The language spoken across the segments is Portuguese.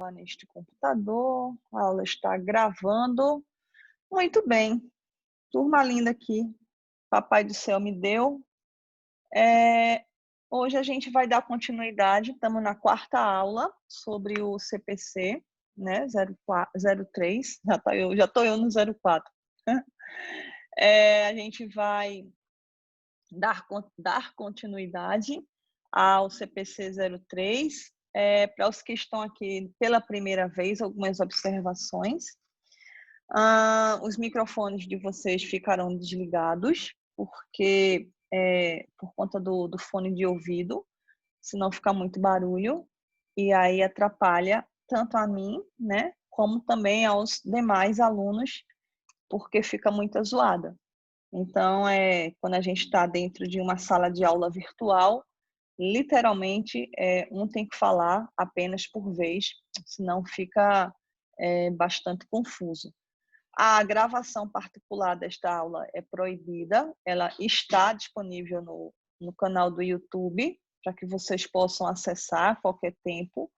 neste computador, a aula está gravando. Muito bem, turma linda aqui, Papai do Céu me deu. Hoje a gente vai dar continuidade, estamos na quarta aula sobre o CPC, né, 03, já estou eu no 04. A gente vai dar continuidade ao CPC 03. Para os que estão aqui pela primeira vez, algumas observações. Os microfones de vocês ficarão desligados, porque por conta do fone de ouvido, senão fica muito barulho, e aí atrapalha tanto a mim, né, como também aos demais alunos, porque fica muito zoada. Então, quando a gente está dentro de uma sala de aula virtual, literalmente, um tem que falar apenas por vez, senão fica bastante confuso. A gravação particular desta aula é proibida, ela está disponível no canal do YouTube, para que vocês possam acessar a qualquer tempo,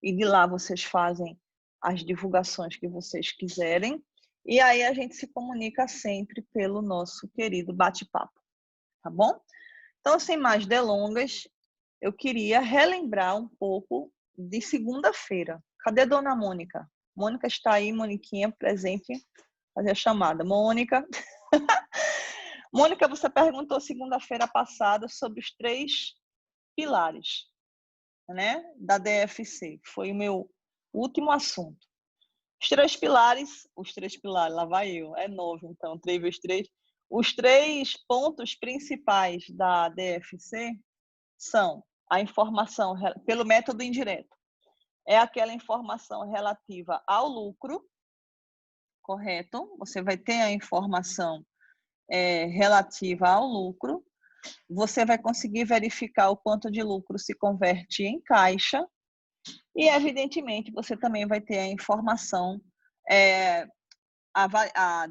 e de lá vocês fazem as divulgações que vocês quiserem, e aí a gente se comunica sempre pelo nosso querido bate-papo, tá bom? Então, sem mais delongas, eu queria relembrar um pouco de segunda-feira. Cadê Dona Mônica? Mônica está aí, Moniquinha, presente, fazer a chamada. Mônica. Mônica, você perguntou segunda-feira passada sobre os 3 pilares, né, da DFC. Foi o meu último assunto. Os 3 pilares, lá vai eu, 9, então, 3 vezes 3. Os 3 pontos principais da DFC são a informação pelo método indireto. É aquela informação relativa ao lucro, correto? Você vai ter a informação relativa ao lucro. Você vai conseguir verificar o quanto de lucro se converte em caixa. E, evidentemente, você também vai ter a informação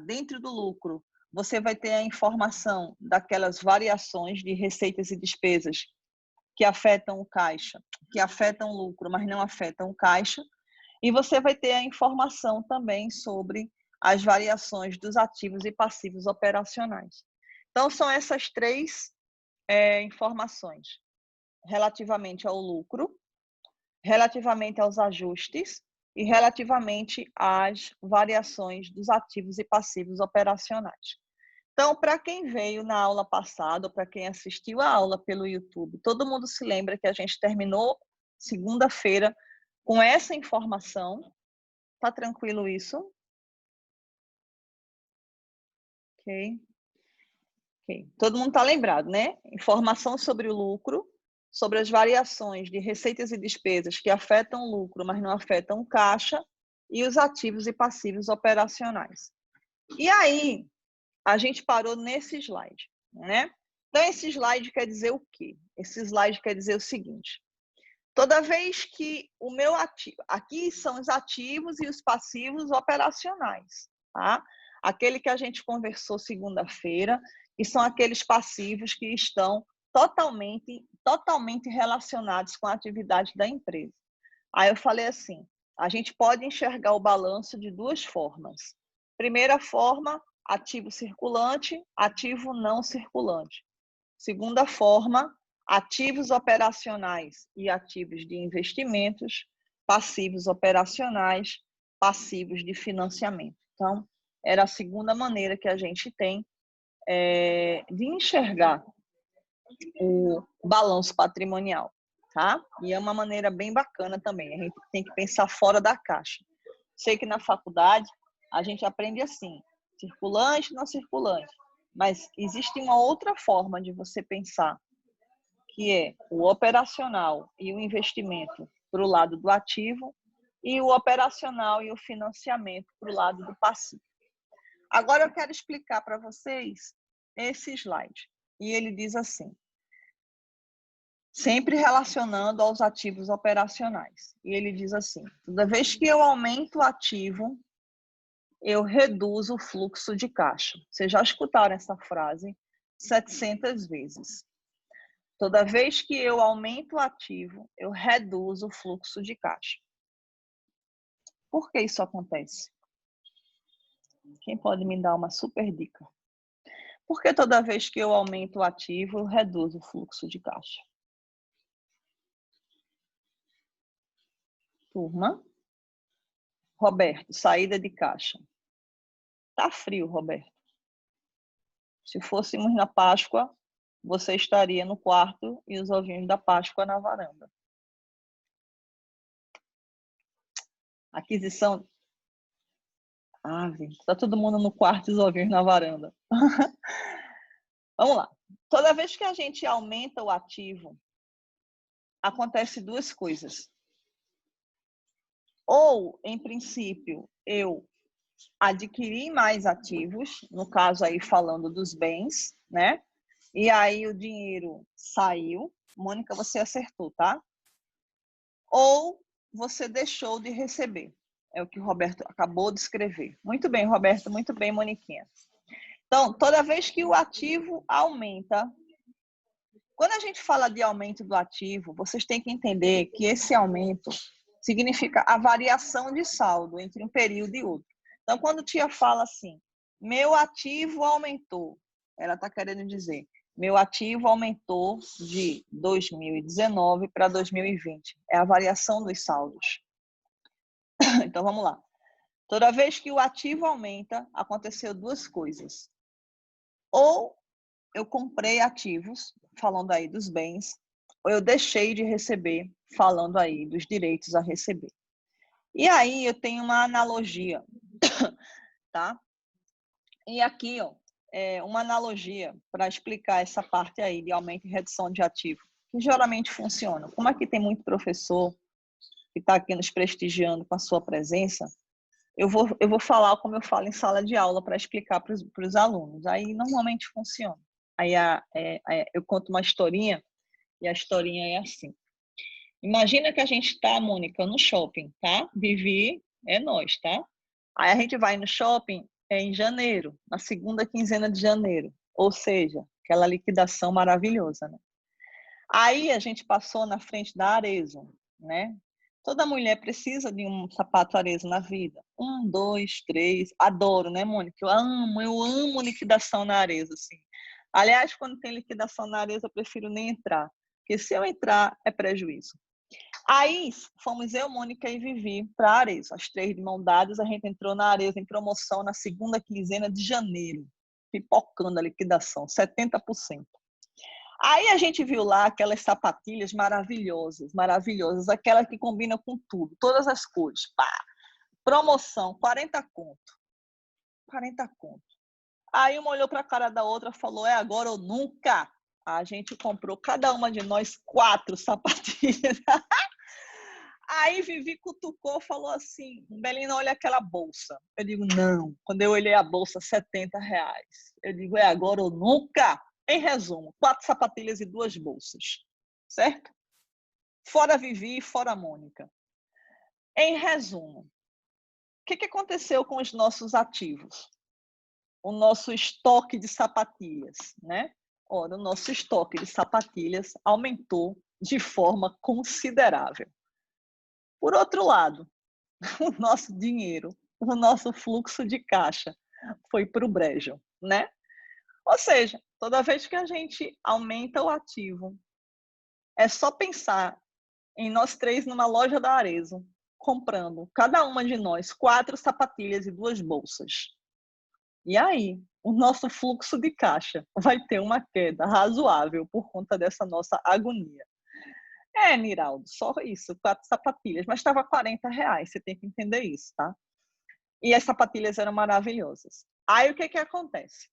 dentro do lucro. Você vai ter a informação daquelas variações de receitas e despesas que afetam o caixa, que afetam o lucro, mas não afetam o caixa. E você vai ter a informação também sobre as variações dos ativos e passivos operacionais. Então, são essas 3 informações relativamente ao lucro, relativamente aos ajustes e relativamente às variações dos ativos e passivos operacionais. Então, para quem veio na aula passada, ou para quem assistiu a aula pelo YouTube, todo mundo se lembra que a gente terminou segunda-feira com essa informação. Tá tranquilo isso? Ok. Todo mundo está lembrado, né? Informação sobre o lucro, sobre as variações de receitas e despesas que afetam o lucro, mas não afetam o caixa, e os ativos e passivos operacionais. E aí, a gente parou nesse slide, né? Então, esse slide quer dizer o quê? Esse slide quer dizer o seguinte: toda vez que o meu ativo, aqui são os ativos e os passivos operacionais, tá? Aquele que a gente conversou segunda-feira, que são aqueles passivos que estão totalmente relacionados com a atividade da empresa. Aí eu falei assim, a gente pode enxergar o balanço de 2 formas. Primeira forma, ativo circulante, ativo não circulante. Segunda forma, ativos operacionais e ativos de investimentos, passivos operacionais, passivos de financiamento. Então, era a segunda maneira que a gente tem de enxergar o balanço patrimonial, tá? E é uma maneira bem bacana também, a gente tem que pensar fora da caixa. Sei que na faculdade a gente aprende assim, circulante, não circulante, mas existe uma outra forma de você pensar, que é o operacional e o investimento para o lado do ativo e o operacional e o financiamento para o lado do passivo. Agora eu quero explicar para vocês esse slide. E ele diz assim, sempre relacionando aos ativos operacionais. E ele diz assim, toda vez que eu aumento o ativo, eu reduzo o fluxo de caixa. Vocês já escutaram essa frase 700 vezes. Toda vez que eu aumento o ativo, eu reduzo o fluxo de caixa. Por que isso acontece? Quem pode me dar uma super dica? Porque toda vez que eu aumento o ativo, eu reduzo o fluxo de caixa. Turma? Roberto, saída de caixa. Tá frio, Roberto. Se fôssemos na Páscoa, você estaria no quarto e os ovinhos da Páscoa na varanda. Aquisição. Tá todo mundo no quarto e os ovinhos na varanda. Vamos lá. Toda vez que a gente aumenta o ativo, acontece duas coisas. Ou, em princípio, eu adquiri mais ativos, no caso aí falando dos bens, né? E aí o dinheiro saiu. Mônica, você acertou, tá? Ou você deixou de receber. É o que o Roberto acabou de escrever. Muito bem, Roberto, muito bem, Moniquinha. Então, toda vez que o ativo aumenta, quando a gente fala de aumento do ativo, vocês têm que entender que esse aumento significa a variação de saldo entre um período e outro. Então, quando tia fala assim, meu ativo aumentou, ela está querendo dizer, meu ativo aumentou de 2019 para 2020. É a variação dos saldos. Então, vamos lá. Toda vez que o ativo aumenta, aconteceu duas coisas. Ou eu comprei ativos, falando aí dos bens, ou eu deixei de receber, falando aí dos direitos a receber. E aí eu tenho uma analogia, tá? E aqui, ó, uma analogia para explicar essa parte aí de aumento e redução de ativo, que geralmente funciona. Como aqui tem muito professor que está aqui nos prestigiando com a sua presença, eu vou falar como eu falo em sala de aula para explicar para os alunos. Aí normalmente funciona. Aí eu conto uma historinha e a historinha é assim. Imagina que a gente está, Mônica, no shopping, tá? Vivi é nós, tá? Aí a gente vai no shopping em janeiro, na segunda quinzena de janeiro. Ou seja, aquela liquidação maravilhosa, né? Aí a gente passou na frente da Arezzo, né? Toda mulher precisa de um sapato Arezzo na vida. 1, 2, 3. Adoro, né, Mônica? Eu amo liquidação na Arezzo, assim. Aliás, quando tem liquidação na Arezzo, eu prefiro nem entrar. Porque se eu entrar, é prejuízo. Aí fomos eu, Mônica e Vivi para a Arezzo. As três de mão dadas, a gente entrou na Arezzo em promoção na segunda quinzena de janeiro. Pipocando a liquidação, 70%. Aí a gente viu lá aquelas sapatilhas maravilhosas, maravilhosas, aquelas que combinam com tudo, todas as cores. Pá! Promoção, 40 conto. 40 conto. Aí uma olhou para a cara da outra e falou, é agora ou nunca. A gente comprou, cada uma de nós, 4 sapatilhas. Aí Vivi cutucou, falou assim, Belina, olha aquela bolsa. Eu digo, não. Quando eu olhei a bolsa, R$70. Eu digo, é agora ou nunca. Em resumo, 4 sapatilhas e 2 bolsas, certo? Fora Vivi e fora Mônica. Em resumo, o que aconteceu com os nossos ativos? O nosso estoque de sapatilhas, né? Ora, o nosso estoque de sapatilhas aumentou de forma considerável. Por outro lado, o nosso dinheiro, o nosso fluxo de caixa foi para o brejo, né? Ou seja, toda vez que a gente aumenta o ativo, é só pensar em nós três numa loja da Arezzo, comprando, cada uma de nós, 4 sapatilhas e 2 bolsas. E aí, o nosso fluxo de caixa vai ter uma queda razoável por conta dessa nossa agonia. Niraldo, só isso, 4 sapatilhas, mas estava R$40, você tem que entender isso, tá? E as sapatilhas eram maravilhosas. Aí o que acontece?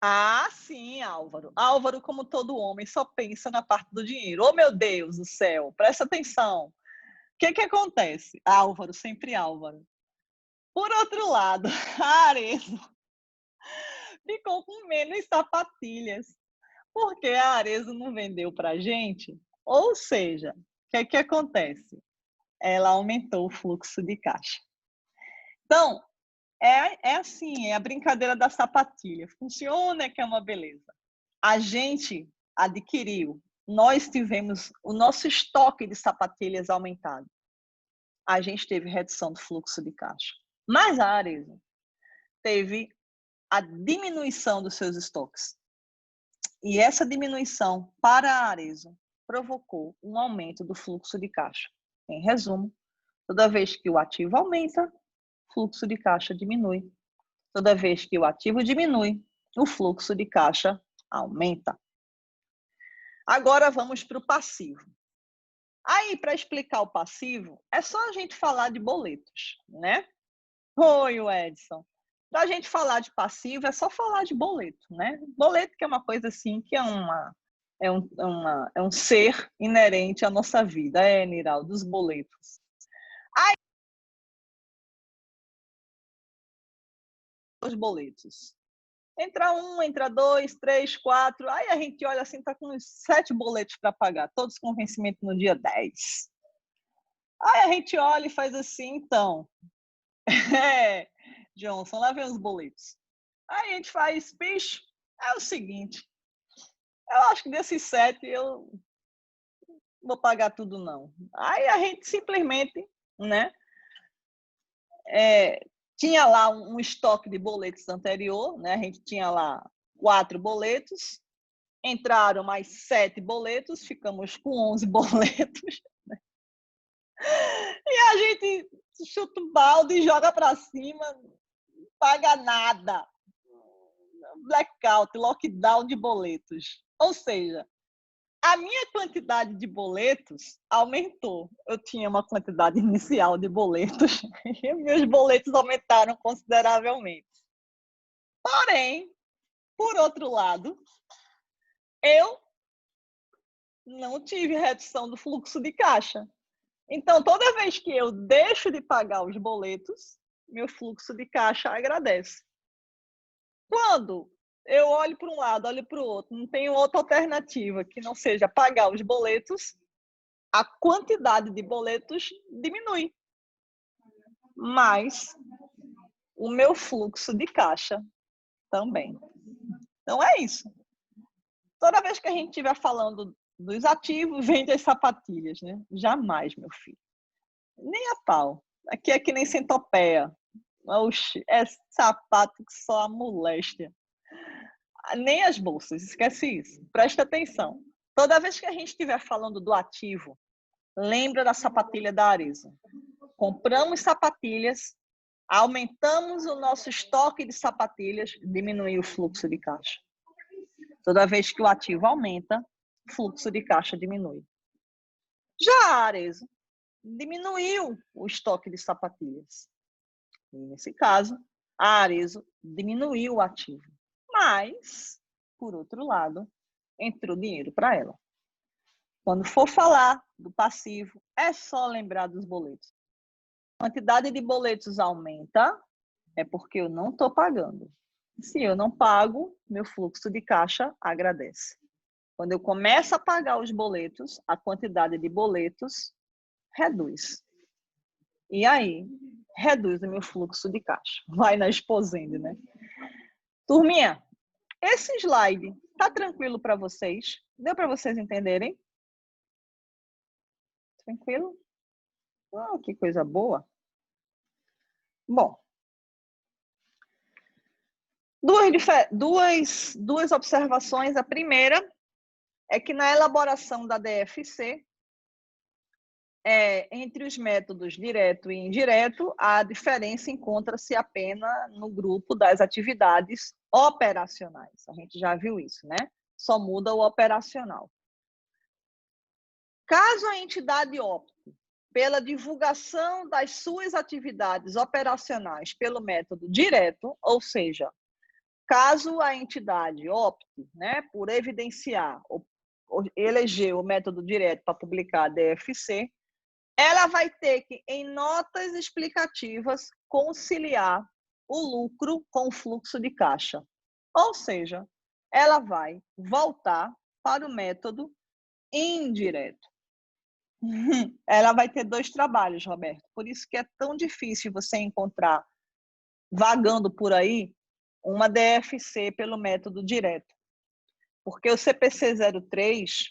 Ah, sim, Álvaro. Álvaro, como todo homem, só pensa na parte do dinheiro. Oh, meu Deus do céu, presta atenção. O que acontece? Álvaro, sempre Álvaro. Por outro lado, a Arezzo ficou com menos sapatilhas, porque a Arezzo não vendeu para a gente. Ou seja, o que acontece? Ela aumentou o fluxo de caixa. Então, é assim, é a brincadeira da sapatilha. Funciona, que é uma beleza. A gente adquiriu nós tivemos o nosso estoque de sapatilhas aumentado. A gente teve redução do fluxo de caixa. Mas a Arezzo teve a diminuição dos seus estoques. E essa diminuição para a Arezzo provocou um aumento do fluxo de caixa. Em resumo, toda vez que o ativo aumenta, o fluxo de caixa diminui. Toda vez que o ativo diminui, o fluxo de caixa aumenta. Agora vamos para o passivo. Aí, para explicar o passivo, é só a gente falar de boletos, né? Oi, Edson. Para a gente falar de passivo, é só falar de boleto, né? Boleto que é uma coisa assim, que é um ser inerente à nossa vida, Niral, dos boletos. Aí, os boletos. Entra um, entra dois, três, quatro. Aí a gente olha assim, tá com uns 7 boletos para pagar, todos com vencimento no dia 10. Aí a gente olha e faz assim, então. Johnson, lá vem os boletos. Aí a gente faz, bicho, é o seguinte. Eu acho que desses 7 eu não vou pagar tudo, não. Aí a gente simplesmente, né? Tinha lá um estoque de boletos anterior, né? A gente tinha lá 4 boletos, entraram mais 7 boletos, ficamos com 11 boletos. Né? E a gente chuta o balde e joga para cima, não paga nada. Blackout, lockdown de boletos. Ou seja, a minha quantidade de boletos aumentou. Eu tinha uma quantidade inicial de boletos e meus boletos aumentaram consideravelmente. Porém, por outro lado, eu não tive redução do fluxo de caixa. Então, toda vez que eu deixo de pagar os boletos, meu fluxo de caixa agradece. Quando eu olho para um lado, olho para o outro, não tenho outra alternativa que não seja pagar os boletos, a quantidade de boletos diminui. Mas o meu fluxo de caixa também. Então é isso. Toda vez que a gente estiver falando dos ativos, vende as sapatilhas, né? Jamais, meu filho. Nem a pau. Aqui é que nem centopeia. Oxi, é sapato que só a moléstia. Nem as bolsas, esquece isso. Presta atenção. Toda vez que a gente estiver falando do ativo, lembra da sapatilha da Arezzo. Compramos sapatilhas, aumentamos o nosso estoque de sapatilhas, diminui o fluxo de caixa. Toda vez que o ativo aumenta, o fluxo de caixa diminui. Já a Arezzo diminuiu o estoque de sapatilhas. E nesse caso, a Arezzo diminuiu o ativo. Mas, por outro lado, entrou dinheiro para ela. Quando for falar do passivo, é só lembrar dos boletos. A quantidade de boletos aumenta, é porque eu não estou pagando. Se eu não pago, meu fluxo de caixa agradece. Quando eu começo a pagar os boletos, a quantidade de boletos reduz. E aí, reduz o meu fluxo de caixa. Vai na Exposende, né? Turminha, esse slide tá tranquilo para vocês? Deu para vocês entenderem? Tranquilo? Oh, que coisa boa. Bom, duas observações. A primeira é que na elaboração da DFC, entre os métodos direto e indireto, a diferença encontra-se apenas no grupo das atividades operacionais. A gente já viu isso, né? Só muda o operacional. Caso a entidade opte pela divulgação das suas atividades operacionais pelo método direto, ou seja, caso a entidade opte, né, por evidenciar ou eleger o método direto para publicar a DFC, ela vai ter que, em notas explicativas, conciliar o lucro com o fluxo de caixa. Ou seja, ela vai voltar para o método indireto. Ela vai ter 2 trabalhos, Roberto. Por isso que é tão difícil você encontrar, vagando por aí, uma DFC pelo método direto. Porque o CPC 03,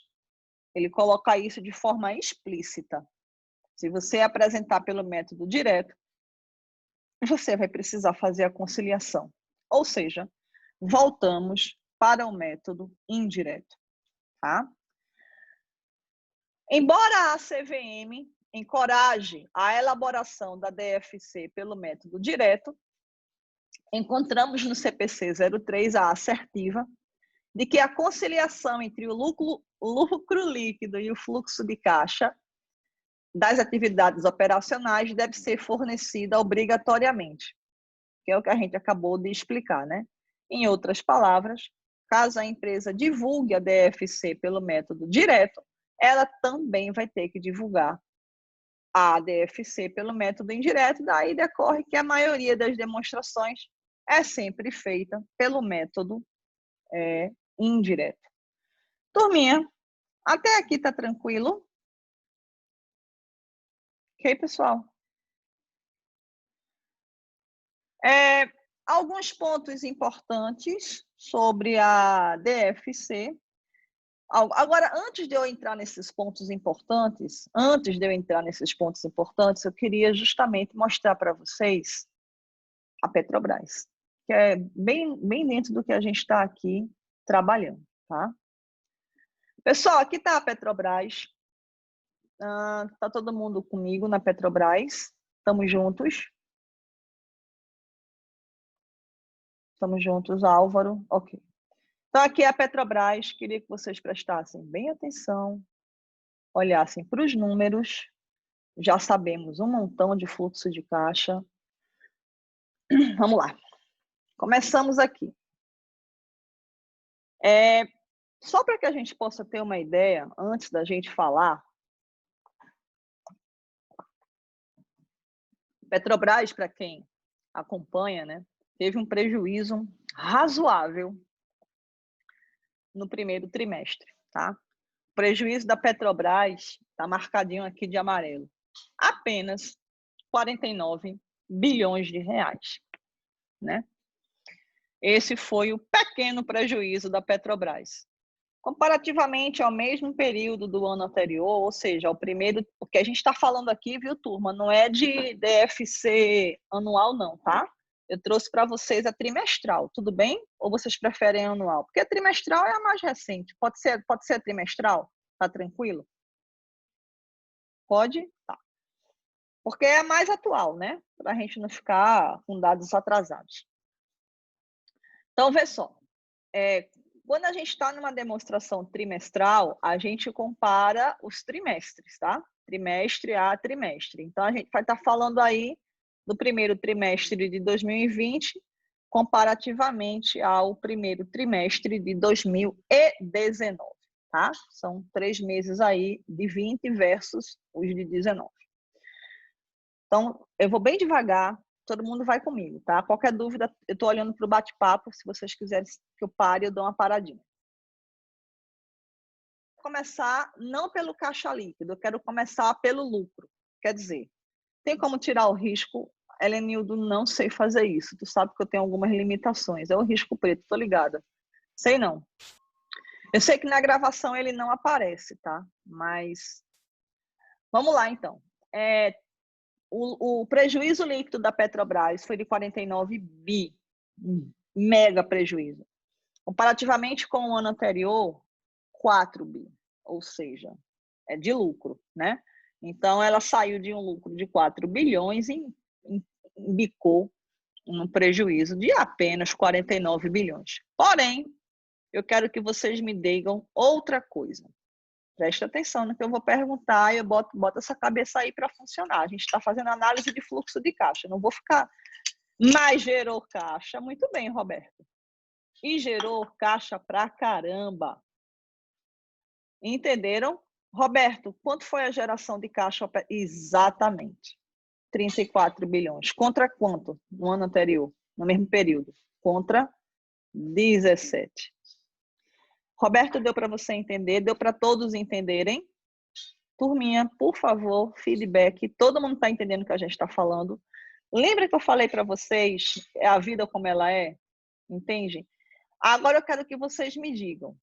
Ele coloca isso de forma explícita. Se você apresentar pelo método direto, você vai precisar fazer a conciliação. Ou seja, voltamos para o método indireto, tá? Embora a CVM encoraje a elaboração da DFC pelo método direto, encontramos no CPC 03 a assertiva de que a conciliação entre o lucro líquido e o fluxo de caixa das atividades operacionais deve ser fornecida obrigatoriamente, que é o que a gente acabou de explicar, né? Em outras palavras, caso a empresa divulgue a DFC pelo método direto, ela também vai ter que divulgar a DFC pelo método indireto, daí decorre que a maioria das demonstrações é sempre feita pelo método indireto. Turminha, até aqui tá tranquilo? Ok, pessoal? Alguns pontos importantes sobre a DFC. Agora, antes de eu entrar nesses pontos importantes, eu queria justamente mostrar para vocês a Petrobras, que é bem dentro do que a gente está aqui trabalhando, tá? Pessoal, aqui está a Petrobras. Tá todo mundo comigo na Petrobras? Estamos juntos? Estamos juntos, Álvaro? Ok. Então, aqui é a Petrobras. Queria que vocês prestassem bem atenção, olhassem para os números. Já sabemos um montão de fluxo de caixa. Vamos lá. Começamos aqui. Só para que a gente possa ter uma ideia, antes da gente falar, Petrobras, para quem acompanha, né, teve um prejuízo razoável no primeiro trimestre, tá? O prejuízo da Petrobras está marcadinho aqui de amarelo. Apenas 49 bilhões de reais, né? Esse foi o pequeno prejuízo da Petrobras. Comparativamente ao mesmo período do ano anterior, ou seja, ao primeiro, porque a gente está falando aqui, viu, turma, não é de DFC anual não, tá? Eu trouxe para vocês a trimestral, tudo bem? Ou vocês preferem anual? Porque a trimestral é a mais recente. Pode ser a trimestral? Tá tranquilo? Pode? Tá. Porque é a mais atual, né? Para a gente não ficar com dados atrasados. Então, vê só. Quando a gente está numa demonstração trimestral, a gente compara os trimestres, tá? Trimestre a trimestre. Então, a gente vai estar falando aí do primeiro trimestre de 2020, comparativamente ao primeiro trimestre de 2019, tá? São 3 meses aí de 20 versus os de 19. Então, eu vou bem devagar, todo mundo vai comigo, tá? Qualquer dúvida, eu estou olhando para o bate-papo, se vocês quiserem que eu pare, eu dou uma paradinha. Vou começar não pelo caixa líquido, eu quero começar pelo lucro. Quer dizer, tem como tirar o risco? Helenildo, não sei fazer isso. Tu sabe que eu tenho algumas limitações. É o risco preto, tô ligada. Sei não. Eu sei que na gravação ele não aparece, tá? Mas vamos lá, então. O prejuízo líquido da Petrobras foi de 49 bi. Mega prejuízo. Comparativamente com o ano anterior, 4 bi. Ou seja, é de lucro, né? Então, ela saiu de um lucro de 4 bilhões e embicou um prejuízo de apenas 49 bilhões. Porém, eu quero que vocês me digam outra coisa. Preste atenção no que eu vou perguntar e eu boto essa cabeça aí para funcionar. A gente está fazendo análise de fluxo de caixa. Não vou ficar... Mas gerou caixa. Muito bem, Roberto. E gerou caixa pra caramba. Entenderam? Roberto, quanto foi a geração de caixa? Exatamente. 34 bilhões. Contra quanto no ano anterior, no mesmo período? Contra 17. Roberto, deu para você entender? Deu para todos entenderem? Turminha, por favor, feedback. Todo mundo está entendendo o que a gente está falando. Lembra que eu falei para vocês, é a vida como ela é? Entende? Agora eu quero que vocês me digam.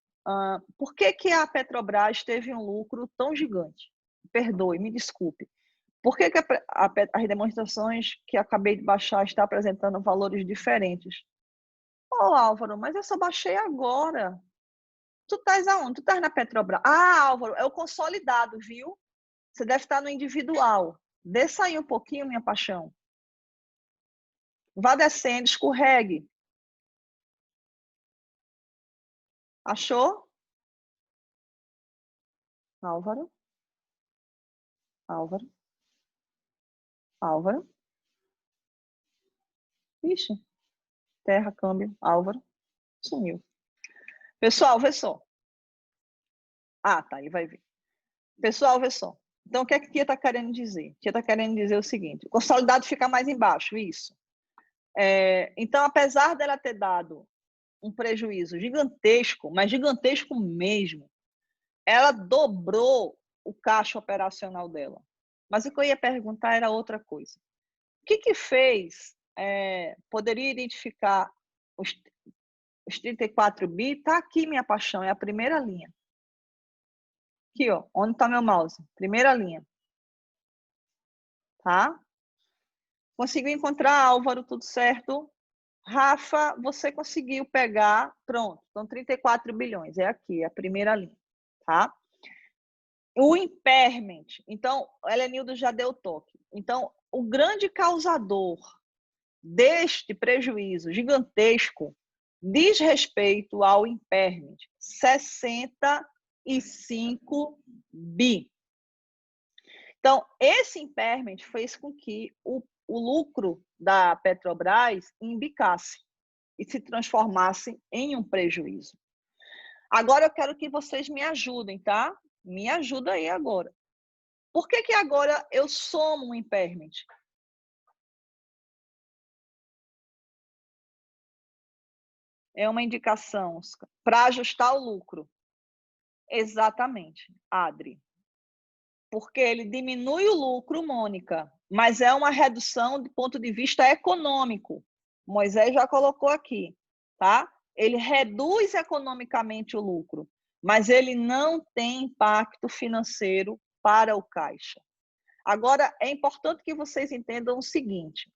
Por que que a Petrobras teve um lucro tão gigante? Perdoe, me desculpe. Por que que as demonstrações que acabei de baixar estão apresentando valores diferentes? Álvaro, mas eu só baixei agora. Tu estás aonde? Tu estás na Petrobras. Álvaro, é o consolidado, viu? Você deve estar no individual. Desça aí um pouquinho, minha paixão. Vá descendo, escorregue. Achou? Álvaro? Álvaro? Álvaro? Ixi, terra, câmbio, Álvaro. Sumiu. Pessoal, vê só. Tá, aí vai ver. Pessoal, vê só. Então, o que é que a tia está querendo dizer? A tia está querendo dizer o seguinte: o consolidado fica mais embaixo, isso. Então, apesar dela ter dado um prejuízo gigantesco, mas gigantesco mesmo, ela dobrou o caixa operacional dela. Mas o que eu ia perguntar era outra coisa. O que fez? Poderia identificar os 34 bi? Está aqui, minha paixão, é a primeira linha. Aqui, ó, onde está meu mouse? Primeira linha. Tá? Conseguiu encontrar, Álvaro, tudo certo? Rafa, você conseguiu pegar, pronto, então 34 bilhões, é aqui, a primeira linha, tá? O impairment, então, Helenildo já deu toque. Então, o grande causador deste prejuízo gigantesco diz respeito ao impairment, 65 bi. Então, esse impairment fez com que o lucro da Petrobras embicasse e se transformasse em um prejuízo. Agora eu quero que vocês me ajudem, tá? Me ajuda aí agora. Por que agora eu somo um impairment? É uma indicação para ajustar o lucro. Exatamente, Adri. Porque ele diminui o lucro, Mônica, mas é uma redução do ponto de vista econômico. Moisés já colocou aqui, tá? Ele reduz economicamente o lucro, mas ele não tem impacto financeiro para o caixa. Agora, é importante que vocês entendam o seguinte: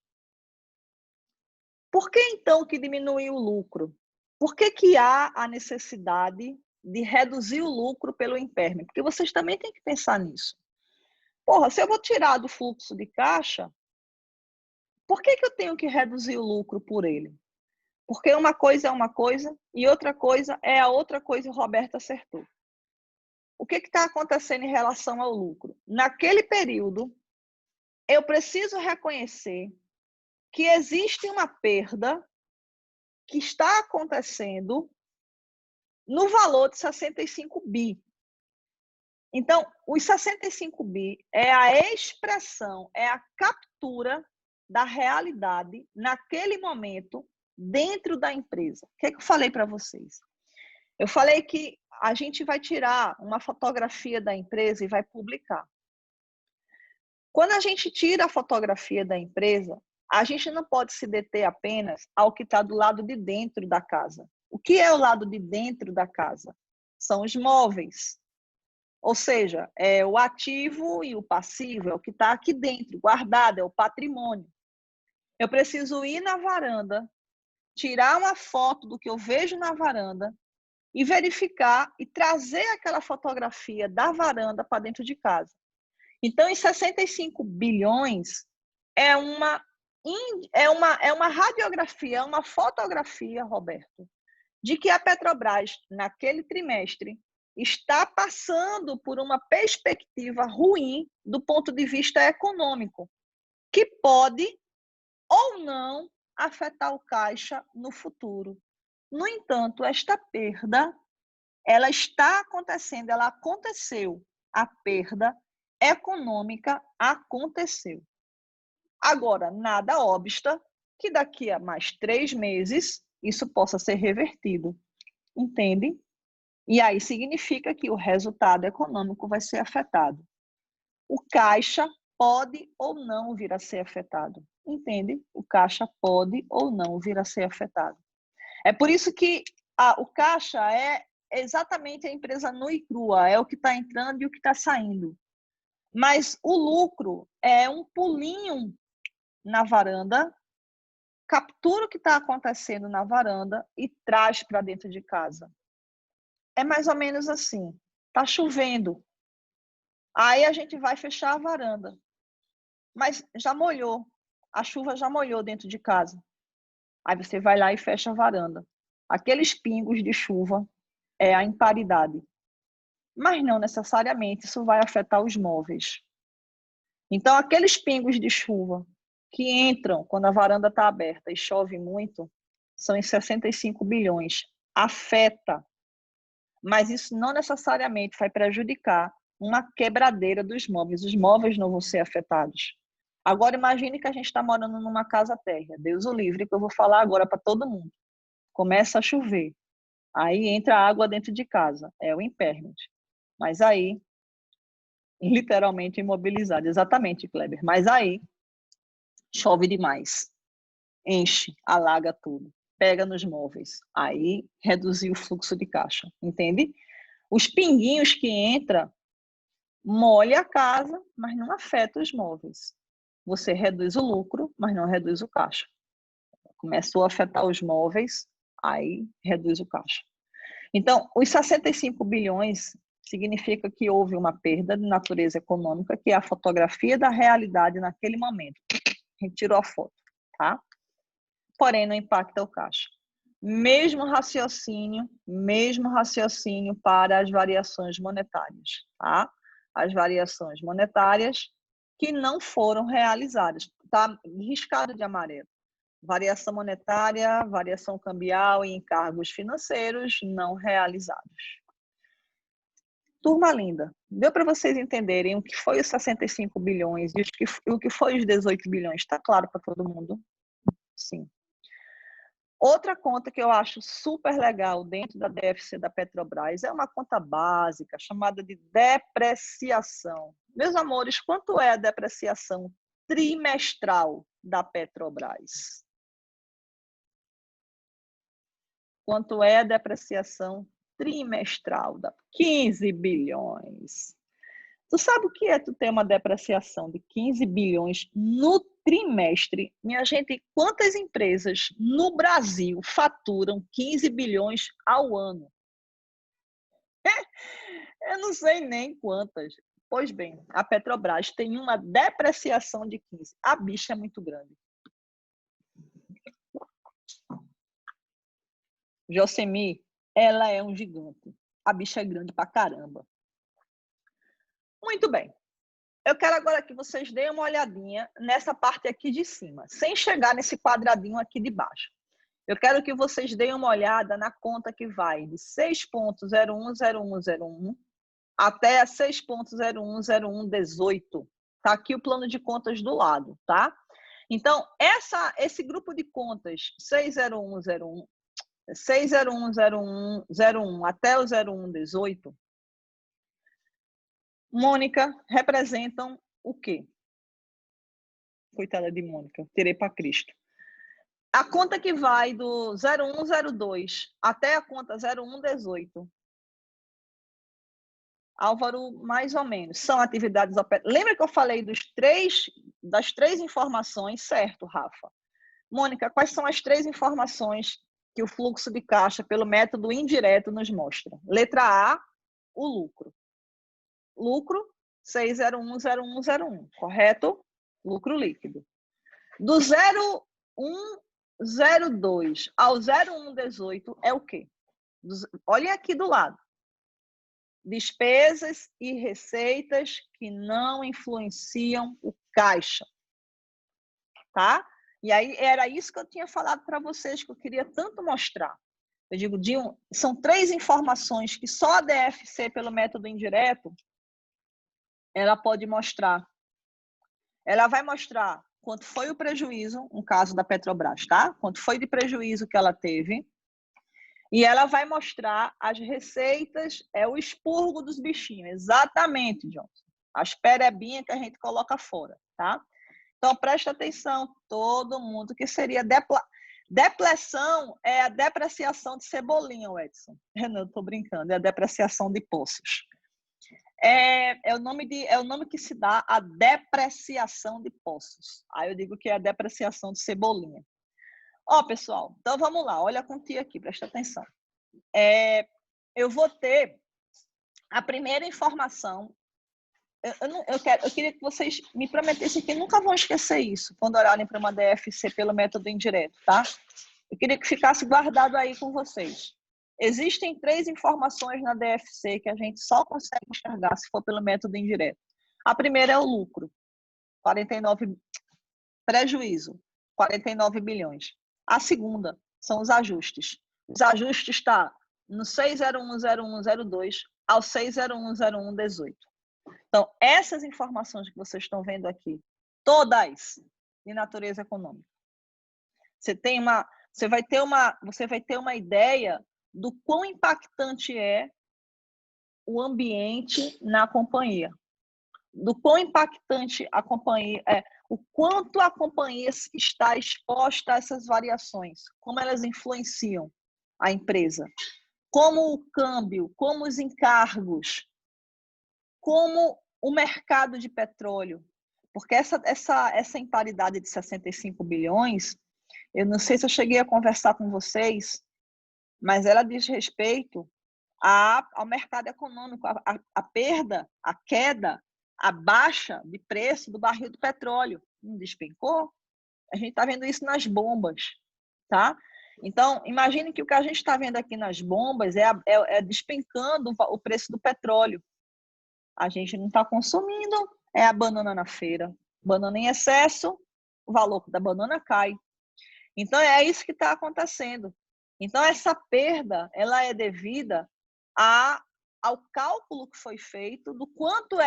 por que então que diminuiu o lucro? Por que há a necessidade de reduzir o lucro pelo impairment? Porque vocês também têm que pensar nisso. Porra, se eu vou tirar do fluxo de caixa, por que eu tenho que reduzir o lucro por ele? Porque uma coisa é uma coisa e outra coisa é a outra coisa, e o Roberto acertou. O que está acontecendo em relação ao lucro? Naquele período, eu preciso reconhecer que existe uma perda que está acontecendo no valor de 65 bi. Então, os 65 bi é a expressão, é a captura da realidade naquele momento dentro da empresa. O que eu falei para vocês? Eu falei que a gente vai tirar uma fotografia da empresa e vai publicar. Quando a gente tira a fotografia da empresa, a gente não pode se deter apenas ao que está do lado de dentro da casa. O que é o lado de dentro da casa? São os móveis. Ou seja, é o ativo e o passivo, é o que está aqui dentro, guardado, é o patrimônio. Eu preciso ir na varanda, tirar uma foto do que eu vejo na varanda e verificar e trazer aquela fotografia da varanda para dentro de casa. Então, em 65 bilhões é uma radiografia, uma fotografia, Roberto, de que a Petrobras, naquele trimestre, está passando por uma perspectiva ruim do ponto de vista econômico, que pode ou não afetar o caixa no futuro. No entanto, esta perda, ela está acontecendo, ela aconteceu. A perda econômica aconteceu. Agora, nada obsta que daqui a mais 3 meses isso possa ser revertido. Entende? E aí significa que o resultado econômico vai ser afetado. O caixa pode ou não vir a ser afetado. Entende? O caixa pode ou não vir a ser afetado. É por isso que o caixa é exatamente a empresa nua e crua, é o que está entrando e o que está saindo. Mas o lucro é um pulinho na varanda, captura o que está acontecendo na varanda e traz para dentro de casa. É mais ou menos assim. Está chovendo. Aí a gente vai fechar a varanda. Mas já molhou. A chuva já molhou dentro de casa. Aí você vai lá e fecha a varanda. Aqueles pingos de chuva é a imparidade. Mas não necessariamente isso vai afetar os móveis. Então, aqueles pingos de chuva que entram quando a varanda está aberta e chove muito, são em 65 bilhões. Afeta, mas isso não necessariamente vai prejudicar uma quebradeira dos móveis. Os móveis não vão ser afetados. Agora, imagine que a gente está morando numa casa térrea. Deus o livre, que eu vou falar agora para todo mundo. Começa a chover. Aí entra água dentro de casa. É o impermeable. Mas aí, literalmente imobilizado. Exatamente, Kleber. Mas aí, chove demais. Enche, alaga tudo. Pega nos móveis. Aí, reduzir o fluxo de caixa. Entende? Os pinguinhos que entram molha a casa, mas não afeta os móveis. Você reduz o lucro, mas não reduz o caixa. Começou a afetar os móveis, aí reduz o caixa. Então, os 65 bilhões significa que houve uma perda de natureza econômica, que é a fotografia da realidade naquele momento. A gente tirou a foto, tá? Porém, não impacta o caixa. Mesmo raciocínio para as variações monetárias, tá? As variações monetárias que não foram realizadas. Está riscado de amarelo. Variação monetária, variação cambial e encargos financeiros não realizados. Turma linda, deu para vocês entenderem o que foi os 65 bilhões e o que foi os 18 bilhões? Está claro para todo mundo? Sim. Outra conta que eu acho super legal dentro da DFC da Petrobras é uma conta básica chamada de depreciação. Meus amores, quanto é a depreciação trimestral da Petrobras? Quanto é a depreciação trimestral da 15 bilhões? Tu sabe o que é tu ter uma depreciação de 15 bilhões no trimestre? Minha gente, quantas empresas no Brasil faturam 15 bilhões ao ano? Eu não sei nem quantas. Pois bem, a Petrobras tem uma depreciação de 15. A bicha é muito grande. Josemi, ela é um gigante. A bicha é grande pra caramba. Muito bem. Eu quero agora que vocês deem uma olhadinha nessa parte aqui de cima, sem chegar nesse quadradinho aqui de baixo. Eu quero que vocês deem uma olhada na conta que vai de 6.010101 até 6.010118. Tá aqui o plano de contas do lado, tá? Então, esse grupo de contas 60101 até o 0118, Mônica, representam o quê? Coitada de Mônica, tirei para Cristo. A conta que vai do 0102 até a conta 0118. Álvaro, mais ou menos, são atividades operacionais. Lembra que eu falei das três informações, certo, Rafa? Mônica, quais são as três informações que o fluxo de caixa pelo método indireto nos mostra? Letra A, o lucro. Lucro 6010101, correto? Lucro líquido. Do 0102 ao 0118 é o quê? Olhem aqui do lado. Despesas e receitas que não influenciam o caixa. Tá? E aí era isso que eu tinha falado para vocês, que eu queria tanto mostrar. Eu digo, são três informações que só a DFC, pelo método indireto, ela pode mostrar. Ela vai mostrar quanto foi o prejuízo, no caso da Petrobras, tá? Quanto foi de prejuízo que ela teve. E ela vai mostrar as receitas, o expurgo dos bichinhos. Exatamente, Johnson. As perebinhas que a gente coloca fora, tá? Então, presta atenção, todo mundo, que seria Depleção é a depreciação de Cebolinha, Edson. Eu não estou brincando, é a depreciação de Poços. É o nome que se dá a depreciação de Poços. Aí eu digo que é a depreciação de Cebolinha. Ó, pessoal, então vamos lá, olha a continha aqui, presta atenção. Eu vou ter a primeira informação. Eu queria que vocês me prometessem que nunca vão esquecer isso quando olharem para uma DFC pelo método indireto, tá? Eu queria que ficasse guardado aí com vocês. Existem 3 informações na DFC que a gente só consegue enxergar se for pelo método indireto. A primeira é o lucro, 49 prejuízo, 49 bilhões. A segunda são os ajustes. Os ajustes estão no 6010102 ao 6010118. Então, essas informações que vocês estão vendo aqui, todas de natureza econômica. Você vai ter uma ideia do quão impactante é o ambiente na companhia, do quão impactante a companhia é, o quanto a companhia está exposta a essas variações, como elas influenciam a empresa, como o câmbio, como os encargos, como o mercado de petróleo, porque essa imparidade de 65 bilhões, eu não sei se eu cheguei a conversar com vocês, mas ela diz respeito ao mercado econômico, a perda, a queda, a baixa de preço do barril do petróleo. Não despencou? A gente está vendo isso nas bombas, tá? Então, imagine que o que a gente está vendo aqui nas bombas é despencando o preço do petróleo. A gente não está consumindo, é a banana na feira. Banana em excesso, o valor da banana cai. Então, é isso que está acontecendo. Então, essa perda, ela é devida ao cálculo que foi feito do quanto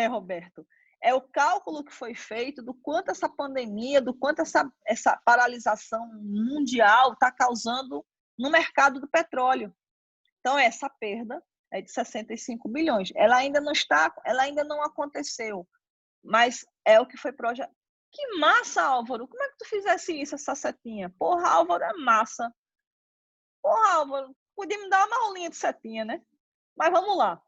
Roberto, é o cálculo que foi feito do quanto essa pandemia, do quanto essa paralisação mundial está causando no mercado do petróleo. Então, essa perda é de 65 bilhões. Ela ainda não aconteceu, mas é o que foi projetado. Que massa, Álvaro! Como é que tu fizesse isso, essa setinha? Porra, Álvaro, é massa. Porra, Álvaro, podia me dar uma aulinha de setinha, né? Mas vamos lá.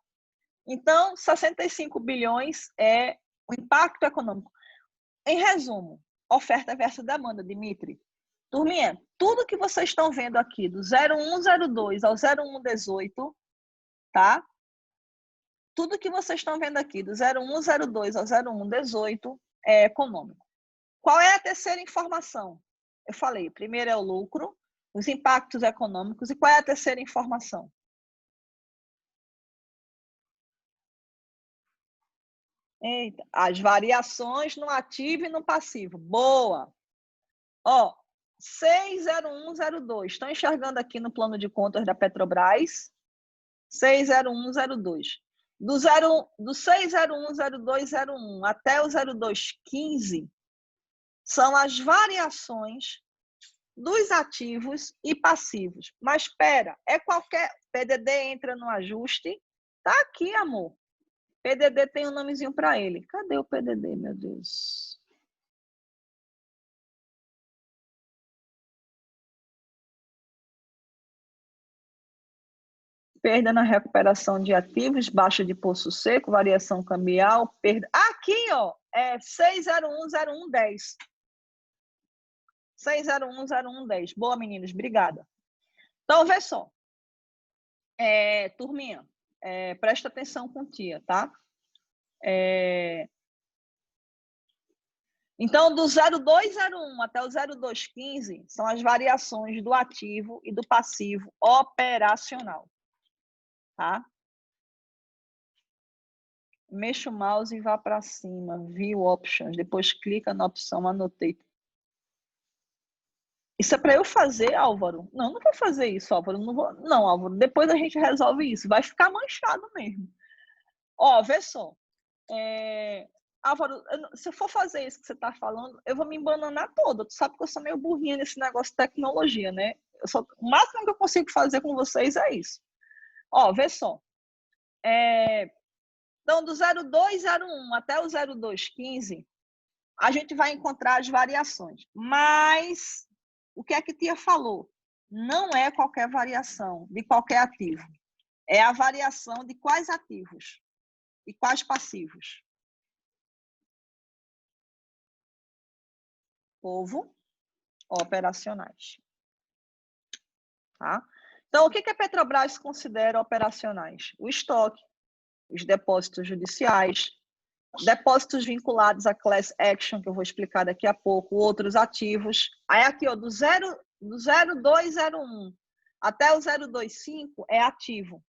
Então, 65 bilhões é o impacto econômico. Em resumo, oferta versus demanda, Dimitri. Turminha, tudo que vocês estão vendo aqui, do 0102 ao 0118, tá? Tudo que vocês estão vendo aqui, do 0102 ao 0118, é econômico. Qual é a terceira informação? Eu falei, primeiro é o lucro, os impactos econômicos, e qual é a terceira informação? Eita, as variações no ativo e no passivo. Boa! Ó, 60102. Estão enxergando aqui no plano de contas da Petrobras? 60102. Do 6010201 até o 0215 são as variações dos ativos e passivos. Mas espera, é qualquer PDD entra no ajuste? Tá aqui, amor. PDD tem um nomezinho para ele. Cadê o PDD, meu Deus? Perda na recuperação de ativos, baixa de poço seco, variação cambial, perda. Aqui, ó, é 6010110. 6010110. Boa, meninos, obrigada. Então, vê só. Turminha, presta atenção com tia, tá? Então, do 0201 até o 0215 são as variações do ativo e do passivo operacional, tá? Mexa o mouse e vá para cima, View Options, depois clica na opção Annotate. Isso é para eu fazer, Álvaro? Não, não vou fazer isso, Álvaro. Não vou. Não, Álvaro, depois a gente resolve isso. Vai ficar manchado mesmo. Ó, vê só. Álvaro, se eu for fazer isso que você está falando, eu vou me embananar toda. Tu sabe que eu sou meio burrinha nesse negócio de tecnologia, né? O máximo que eu consigo fazer com vocês é isso. Ó, vê só. Então, do 0201 até o 0215 a gente vai encontrar as variações. Mas o que é que Tia falou? Não é qualquer variação de qualquer ativo. É a variação de quais ativos e quais passivos? Povo operacionais. Tá? Então, o que a Petrobras considera operacionais? O estoque, os depósitos judiciais, depósitos vinculados à class action, que eu vou explicar daqui a pouco, outros ativos. Aí aqui, ó, do 0201 até o 025 é ativo.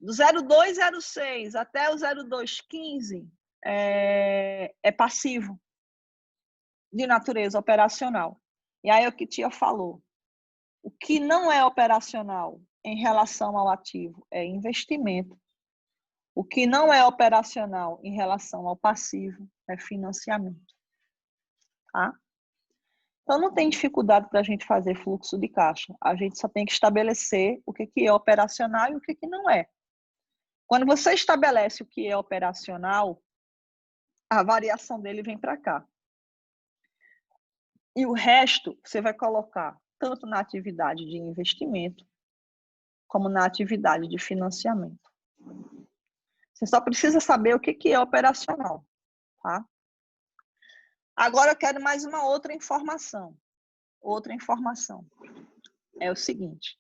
Do 0206 até o 0215 é passivo, de natureza operacional. E aí o que Tia falou, o que não é operacional em relação ao ativo é investimento. O que não é operacional em relação ao passivo é financiamento. Tá? Então, não tem dificuldade para a gente fazer fluxo de caixa. A gente só tem que estabelecer o que é operacional e o que não é. Quando você estabelece o que é operacional, a variação dele vem para cá. E o resto você vai colocar tanto na atividade de investimento, como na atividade de financiamento. Você só precisa saber o que é operacional, tá? Agora eu quero mais uma outra informação. Outra informação. É o seguinte.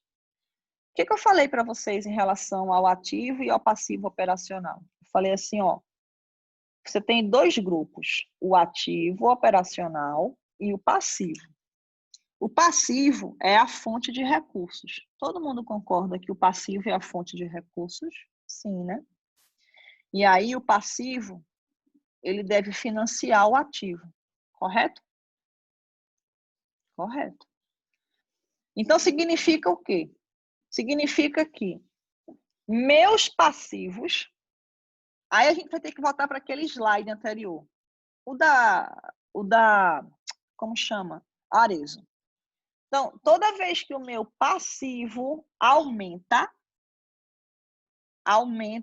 O que eu falei para vocês em relação ao ativo e ao passivo operacional? Eu falei assim, ó. Você tem dois grupos, o ativo operacional e o passivo. O passivo é a fonte de recursos. Todo mundo concorda que o passivo é a fonte de recursos? Sim, né? E aí o passivo, ele deve financiar o ativo, correto? Correto. Então significa o quê? Significa que meus passivos, aí a gente vai ter que voltar para aquele slide anterior. O da, como chama? Arezo. Então, toda vez que o meu passivo aumenta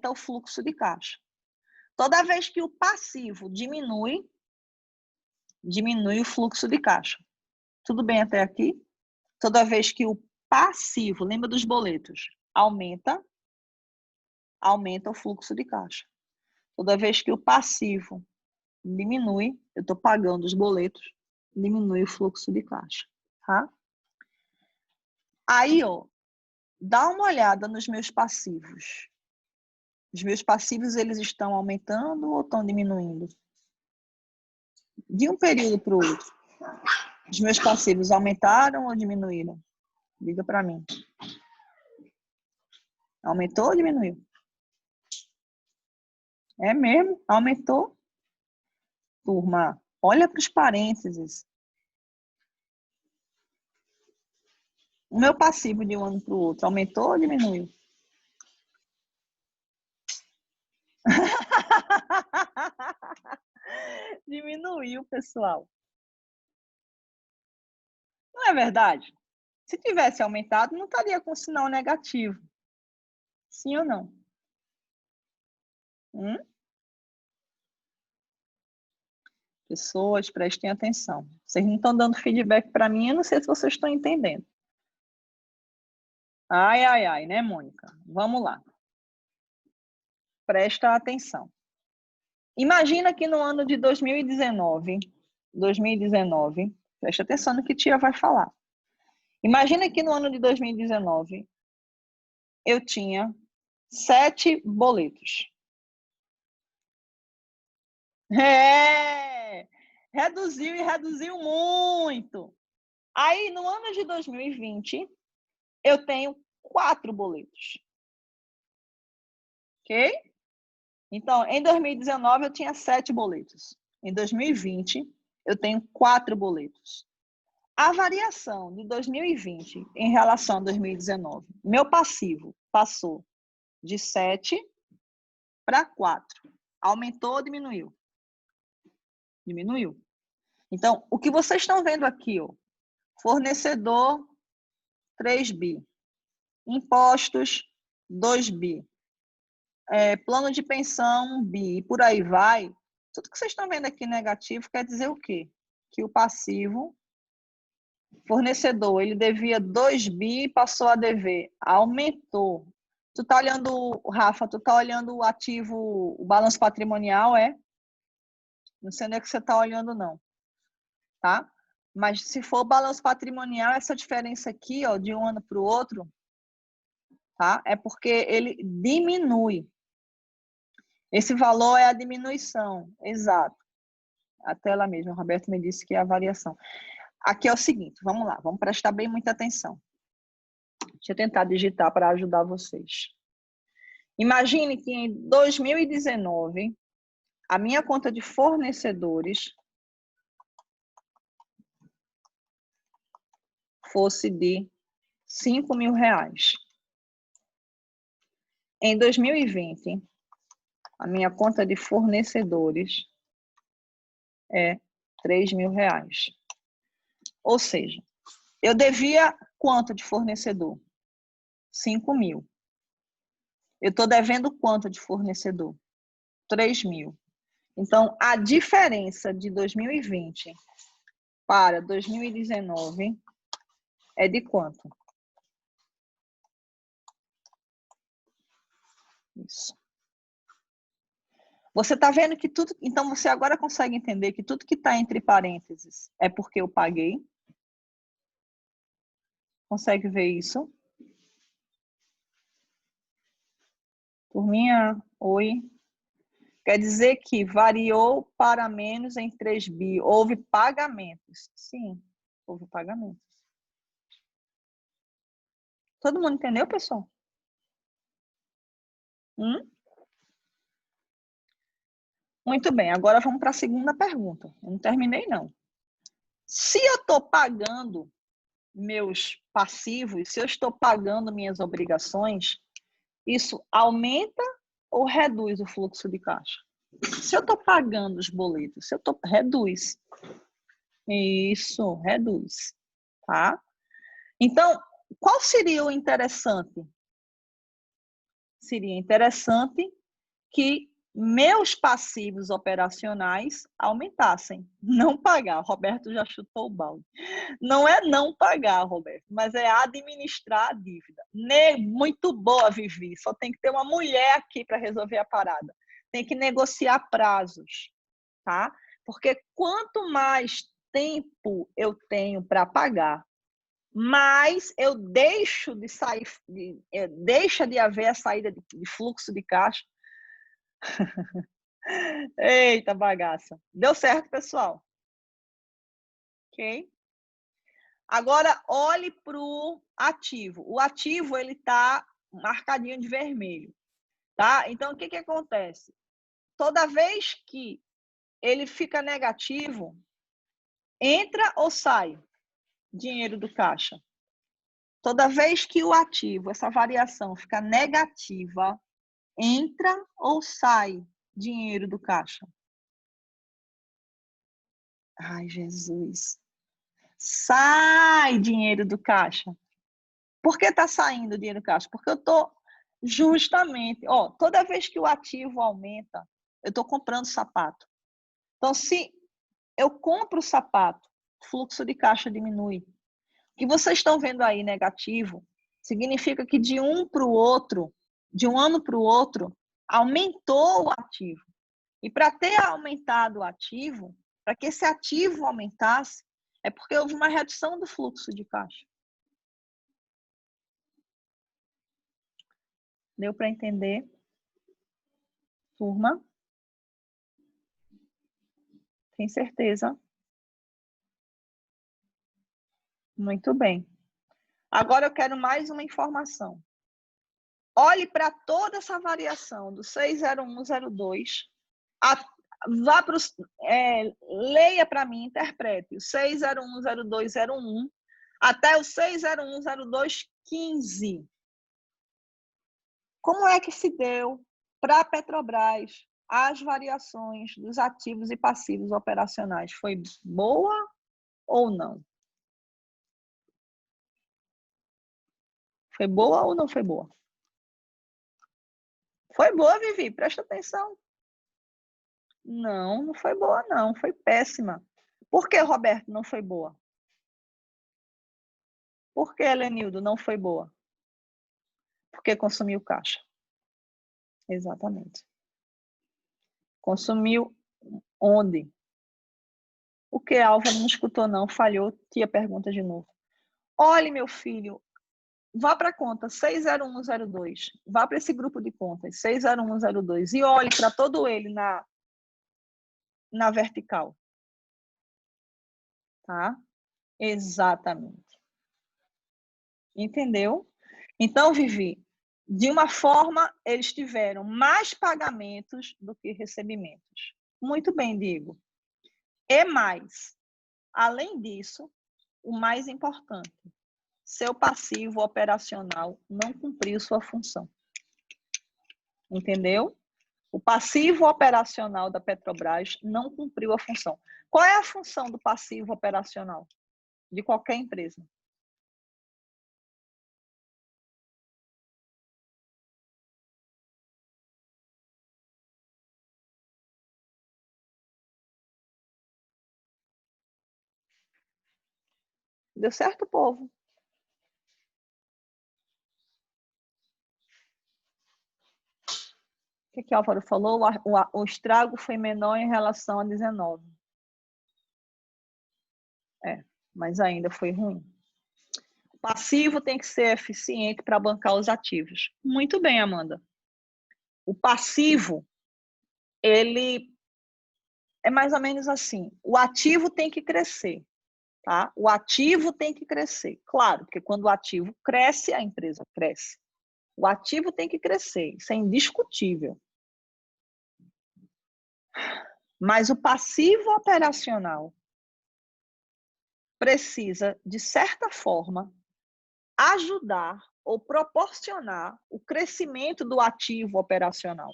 o fluxo de caixa. Toda vez que o passivo diminui o fluxo de caixa. Tudo bem até aqui? Toda vez que o passivo, lembra dos boletos, aumenta o fluxo de caixa. Toda vez que o passivo diminui, eu estou pagando os boletos, diminui o fluxo de caixa, tá? Aí, ó, dá uma olhada nos meus passivos. Os meus passivos, eles estão aumentando ou estão diminuindo? De um período para o outro. Os meus passivos aumentaram ou diminuíram? Diga para mim. Aumentou ou diminuiu? É mesmo? Aumentou? Turma, olha para os parênteses. O meu passivo de um ano para o outro aumentou ou diminuiu? Diminuiu, pessoal. Não é verdade? Se tivesse aumentado, não estaria com sinal negativo. Sim ou não? Pessoas, prestem atenção. Vocês não estão dando feedback para mim, eu não sei se vocês estão entendendo. Ai, ai, ai, né, Mônica? Vamos lá. Presta atenção. Imagina que no ano de 2019, presta atenção no que Tia vai falar. Imagina que no ano de 2019, eu tinha 7 boletos. Reduziu e reduziu muito. Aí, no ano de 2020, eu tenho 4 boletos. Ok? Então, em 2019, eu tinha 7 boletos. Em 2020, eu tenho 4 boletos. A variação de 2020 em relação a 2019, meu passivo passou de 7 para 4. Aumentou ou diminuiu? Diminuiu. Então, o que vocês estão vendo aqui, ó, fornecedor 3 bi, impostos 2 bi, plano de pensão 1 bi, e por aí vai, Tudo que vocês estão vendo aqui negativo quer dizer o quê? Que o passivo, fornecedor, ele devia 2 bi e passou a dever. Aumentou. Tu tá olhando, Rafa, tu tá olhando o ativo, o balanço patrimonial, é? Não sei onde é que você tá olhando, não. Tá? Mas se for o balanço patrimonial, essa diferença aqui, ó, de um ano para o outro, tá? É porque ele diminui. Esse valor é a diminuição, exato. A tela mesmo, o Roberto me disse que é a variação. Aqui é o seguinte, vamos lá, vamos prestar bem muita atenção. Deixa eu tentar digitar para ajudar vocês. Imagine que em 2019, a minha conta de fornecedores fosse de 5 mil reais. Em 2020, a minha conta de fornecedores é 3 mil reais. Ou seja, eu devia quanto de fornecedor? 5 mil. Eu estou devendo quanto de fornecedor? 3 mil. Então, a diferença de 2020 para 2019 é de quanto? Isso. Você está vendo que tudo... Então, você agora consegue entender que tudo que está entre parênteses é porque eu paguei? Consegue ver isso? Turminha, oi. Quer dizer que variou para menos em 3 bi. Houve pagamentos. Sim, houve pagamentos. Todo mundo entendeu, pessoal? Muito bem, agora vamos para a segunda pergunta. Eu não terminei, não. Se eu estou pagando meus passivos, se eu estou pagando minhas obrigações, isso aumenta ou reduz o fluxo de caixa? Se eu estou pagando os boletos, se eu estou... reduz. Isso, reduz. Tá? Então, qual seria o interessante? Seria interessante que meus passivos operacionais aumentassem. Não pagar. O Roberto já chutou o balde. Não é não pagar, Roberto, mas é administrar a dívida. Muito boa, Vivi. Só tem que ter uma mulher aqui para resolver a parada. Tem que negociar prazos, tá? Porque quanto mais tempo eu tenho para pagar, mais eu deixo de sair, deixa de haver a saída de fluxo de caixa. Eita bagaça. Deu certo, pessoal? Ok? Agora, olhe para o ativo. O ativo, ele está marcadinho de vermelho. Tá? Então, o que acontece? Toda vez que ele fica negativo, entra ou sai dinheiro do caixa? Toda vez que o ativo, essa variação fica negativa, entra ou sai dinheiro do caixa? Ai, Jesus. Sai dinheiro do caixa. Por que está saindo dinheiro do caixa? Porque eu estou justamente... Ó, toda vez que o ativo aumenta, eu estou comprando sapato. Então, se eu compro o sapato, o fluxo de caixa diminui. O que vocês estão vendo aí negativo significa que de um para o outro, de um ano para o outro, aumentou o ativo. E para ter aumentado o ativo, para que esse ativo aumentasse, é porque houve uma redução do fluxo de caixa. Deu para entender? Turma? Tem certeza? Muito bem. Agora eu quero mais uma informação. Olhe para toda essa variação do 60102, vá para os, leia para mim, interprete o 6010201 até o 6010215. Como é que se deu para a Petrobras as variações dos ativos e passivos operacionais? Foi boa ou não? Foi boa ou não foi boa? Foi boa, Vivi, presta atenção. Não, não foi boa não, foi péssima. Por que, Roberto, não foi boa? Por que, Helenildo, não foi boa? Porque consumiu caixa. Exatamente. Consumiu onde? O que, Álvaro, não escutou não, falhou, tia pergunta de novo. Olhe, meu filho, vá para a conta 60102, vá para esse grupo de contas 60102 e olhe para todo ele na vertical. Tá? Exatamente. Entendeu? Então, Vivi, de uma forma, eles tiveram mais pagamentos do que recebimentos. Muito bem, Diego. E mais, além disso, o mais importante, seu passivo operacional não cumpriu sua função. Entendeu? O passivo operacional da Petrobras não cumpriu a função. Qual é a função do passivo operacional de qualquer empresa? Deu certo, povo? O que Álvaro falou? O estrago foi menor em relação a 19. Mas ainda foi ruim. O passivo tem que ser eficiente para bancar os ativos. Muito bem, Amanda. O passivo, ele é mais ou menos assim. O ativo tem que crescer, tá? O ativo tem que crescer. Claro, porque quando o ativo cresce, a empresa cresce. O ativo tem que crescer, isso é indiscutível. Mas o passivo operacional precisa, de certa forma, ajudar ou proporcionar o crescimento do ativo operacional.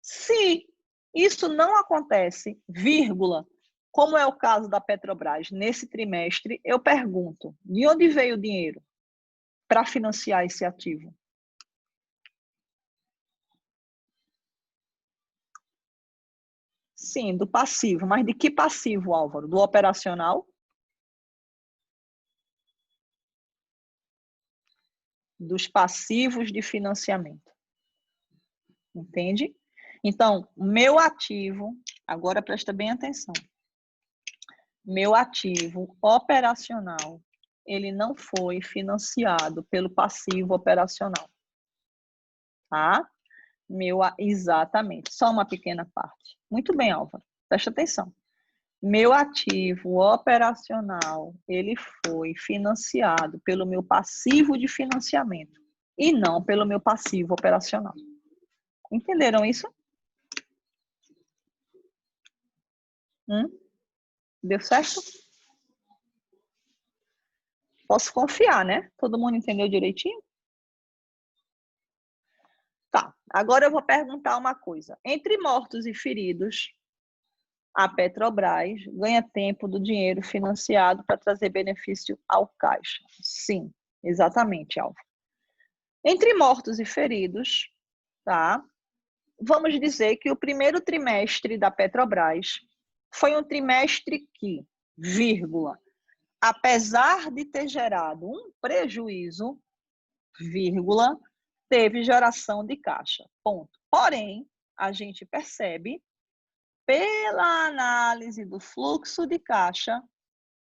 Se isso não acontece, vírgula, como é o caso da Petrobras nesse trimestre, eu pergunto, de onde veio o dinheiro para financiar esse ativo? Sim, do passivo. Mas de que passivo, Álvaro? Do operacional? Dos passivos de financiamento. Entende? Então, meu ativo, agora presta bem atenção. Meu ativo operacional, ele não foi financiado pelo passivo operacional. Tá? Exatamente, só uma pequena parte. Muito bem, Álvaro, presta atenção. Meu ativo operacional, ele foi financiado pelo meu passivo de financiamento e não pelo meu passivo operacional. Entenderam isso? Deu certo? Posso confiar, né? Todo mundo entendeu direitinho? Tá, agora eu vou perguntar uma coisa. Entre mortos e feridos, a Petrobras ganha tempo do dinheiro financiado para trazer benefício ao caixa. Sim, exatamente, Alvo. Entre mortos e feridos, tá? Vamos dizer que o primeiro trimestre da Petrobras foi um trimestre que, vírgula, apesar de ter gerado um prejuízo, vírgula, teve geração de caixa. Ponto. Porém, a gente percebe, pela análise do fluxo de caixa,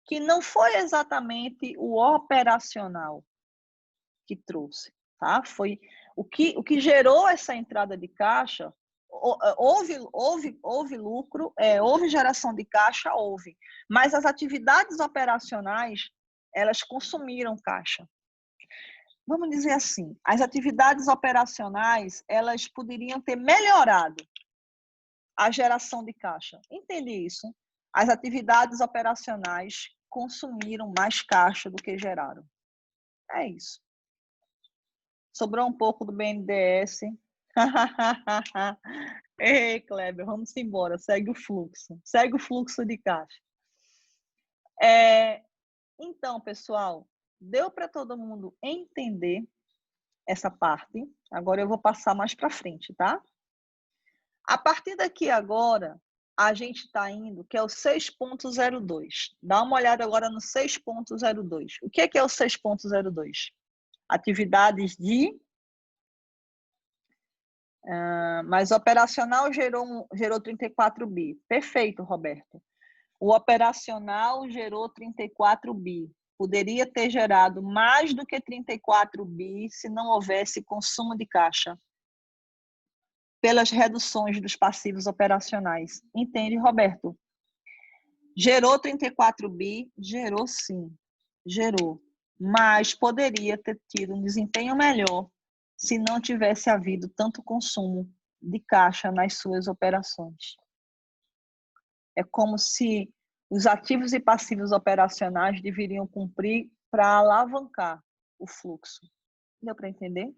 que não foi exatamente o operacional que trouxe, tá? Foi o que gerou essa entrada de caixa. Houve lucro, houve geração de caixa, houve, mas as atividades operacionais, elas consumiram caixa. Vamos dizer assim, as atividades operacionais, elas poderiam ter melhorado a geração de caixa. Entende isso? As atividades operacionais consumiram mais caixa do que geraram. É isso. Sobrou um pouco do BNDES. Ei, Kleber, vamos embora. Segue o fluxo. Segue o fluxo de caixa. Então, pessoal, deu para todo mundo entender essa parte? Agora eu vou passar mais para frente, tá? A partir daqui agora, a gente está indo, que é o 6.02. Dá uma olhada agora no 6.02. O que é o 6.02? Atividades de... mas operacional gerou 34 bi. Perfeito, Roberto. O operacional gerou 34 bi. Poderia ter gerado mais do que 34 bi se não houvesse consumo de caixa pelas reduções dos passivos operacionais. Entende, Roberto? Gerou 34 bi? Gerou sim, gerou. Mas poderia ter tido um desempenho melhor se não tivesse havido tanto consumo de caixa nas suas operações. É como se os ativos e passivos operacionais deveriam cumprir para alavancar o fluxo. Deu para entender?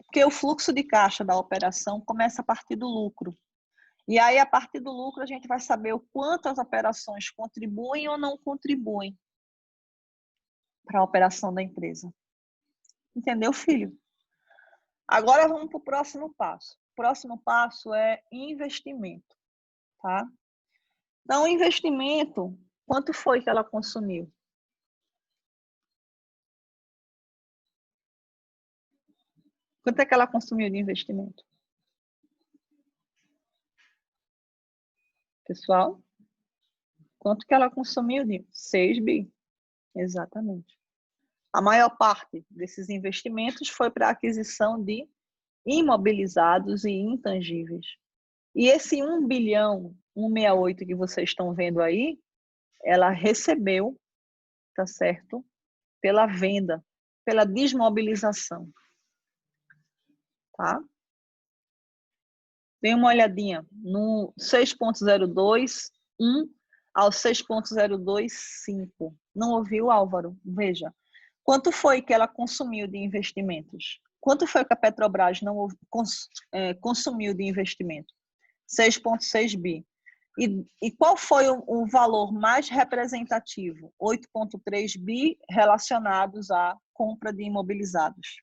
Porque o fluxo de caixa da operação começa a partir do lucro. E aí, a partir do lucro, a gente vai saber o quanto as operações contribuem ou não contribuem para a operação da empresa. Entendeu, filho? Agora vamos para o próximo passo. O próximo passo é investimento, tá? Então, investimento, quanto foi que ela consumiu? Quanto é que ela consumiu de investimento? Pessoal, quanto que ela consumiu de 6 bi? Exatamente. A maior parte desses investimentos foi para a aquisição de imobilizados e intangíveis. E esse 1 bilhão, 168 que vocês estão vendo aí, ela recebeu, tá certo? Pela venda, pela desmobilização, tá? Dê uma olhadinha no 6.021 ao 6.025. Não ouviu, Álvaro? Veja. Quanto foi que ela consumiu de investimentos? Quanto foi que a Petrobras não consumiu de investimento? 6,6 bi. E qual foi o valor mais representativo? 8,3 bi relacionados à compra de imobilizados.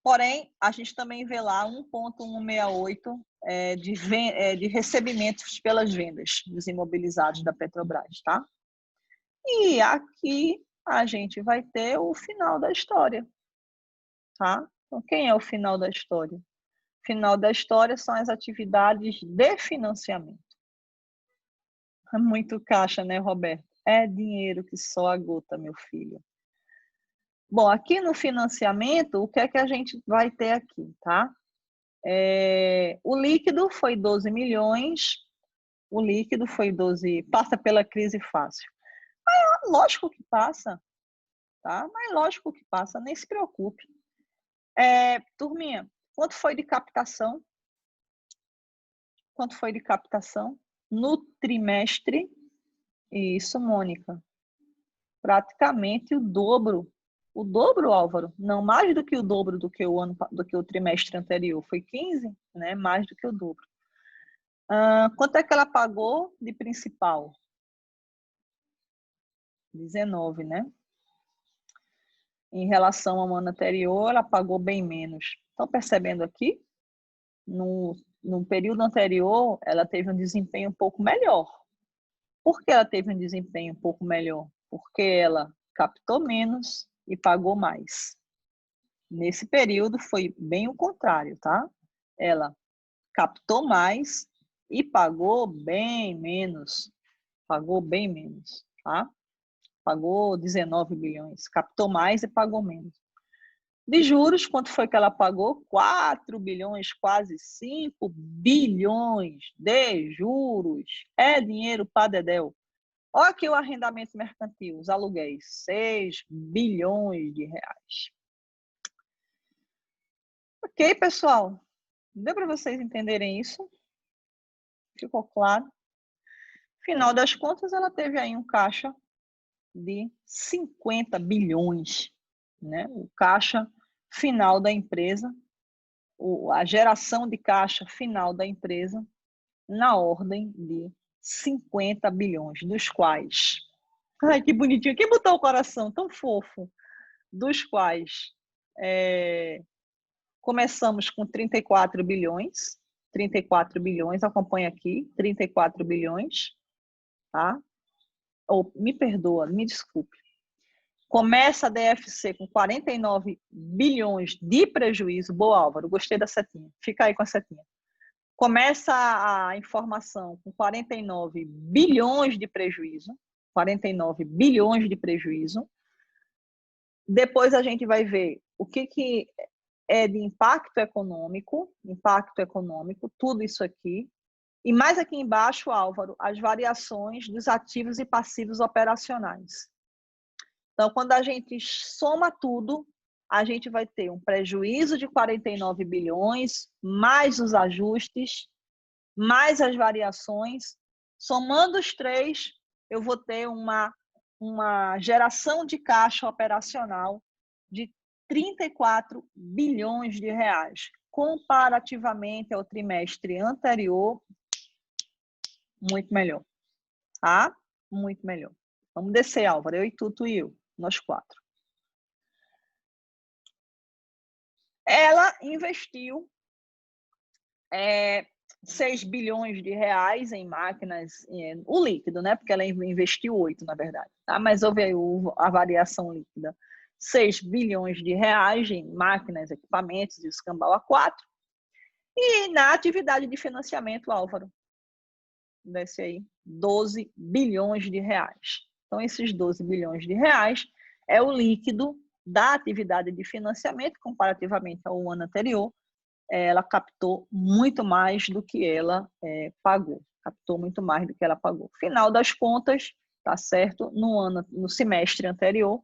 Porém, a gente também vê lá 1,168 de recebimentos pelas vendas dos imobilizados da Petrobras, tá? E aqui a gente vai ter o final da história, tá? Então, quem é o final da história? O final da história são as atividades de financiamento. É muito caixa, né, Roberto? É dinheiro que só a gota, meu filho. Bom, aqui no financiamento, o que é que a gente vai ter aqui, tá? O líquido foi 12 milhões, o líquido foi 12, passa pela crise fácil. Mas lógico que passa, tá? Mas lógico que passa, nem se preocupe. Turminha, quanto foi de captação? Quanto foi de captação? No trimestre, isso, Mônica, praticamente o dobro. O dobro, Álvaro? Não, mais do que o dobro do que o trimestre anterior. Foi 15, né? Mais do que o dobro. Quanto é que ela pagou de principal? 19, né? Em relação ao ano anterior, ela pagou bem menos. Estão percebendo aqui? No período anterior, ela teve um desempenho um pouco melhor. Por que ela teve um desempenho um pouco melhor? Porque ela captou menos e pagou mais. Nesse período foi bem o contrário, tá? Ela captou mais e pagou bem menos. Pagou bem menos, tá? Pagou 19 bilhões. Captou mais e pagou menos. De juros, quanto foi que ela pagou? 4 bilhões, quase 5 bilhões de juros. É dinheiro para dedéu. Olha aqui o arrendamento mercantil, os aluguéis, 6 bilhões de reais. Ok, pessoal? Deu para vocês entenderem isso? Ficou claro? Final das contas, ela teve aí um caixa de 50 bilhões, né? O caixa final da empresa, a geração de caixa final da empresa, na ordem de 50 bilhões, dos quais... Ai, que bonitinho! Quem botou o coração tão fofo? Dos quais começamos com 34 bilhões, 34 bilhões, acompanha aqui, 34 bilhões, tá? Ou, me perdoa, me desculpe. Começa a DFC com 49 bilhões de prejuízo. Boa, Álvaro, gostei da setinha. Fica aí com a setinha. Começa a informação com 49 bilhões de prejuízo. 49 bilhões de prejuízo. Depois a gente vai ver o que é de impacto econômico, tudo isso aqui. E mais aqui embaixo, Álvaro, as variações dos ativos e passivos operacionais. Então, quando a gente soma tudo, a gente vai ter um prejuízo de 49 bilhões, mais os ajustes, mais as variações. Somando os três, eu vou ter uma geração de caixa operacional de 34 bilhões de reais. Comparativamente ao trimestre anterior, muito melhor, tá? Muito melhor. Vamos descer, Álvaro, eu e tu e eu, nós quatro. Ela investiu 6 bilhões de reais em máquinas, o líquido, né? Porque ela investiu 8, na verdade, tá? Mas houve aí a variação líquida. 6 bilhões de reais em máquinas, equipamentos e escambau A4. E na atividade de financiamento, Álvaro, desce aí, 12 bilhões de reais. Então, esses 12 bilhões de reais é o líquido da atividade de financiamento, comparativamente ao ano anterior. Ela captou muito mais do que ela pagou. Captou muito mais do que ela pagou. Final das contas, tá certo? No semestre anterior,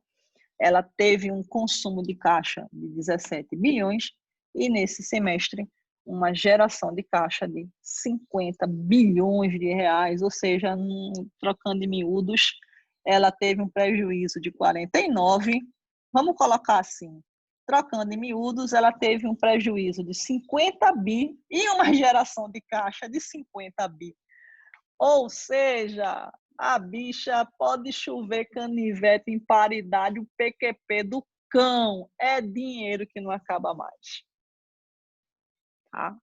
ela teve um consumo de caixa de 17 bilhões e nesse semestre uma geração de caixa de 50 bilhões de reais, ou seja, trocando em miúdos, ela teve um prejuízo de 49, vamos colocar assim, trocando em miúdos, ela teve um prejuízo de 50 bi e uma geração de caixa de 50 bi. Ou seja, a bicha pode chover canivete em paridade, o PQP do cão. É dinheiro que não acaba mais. Tá?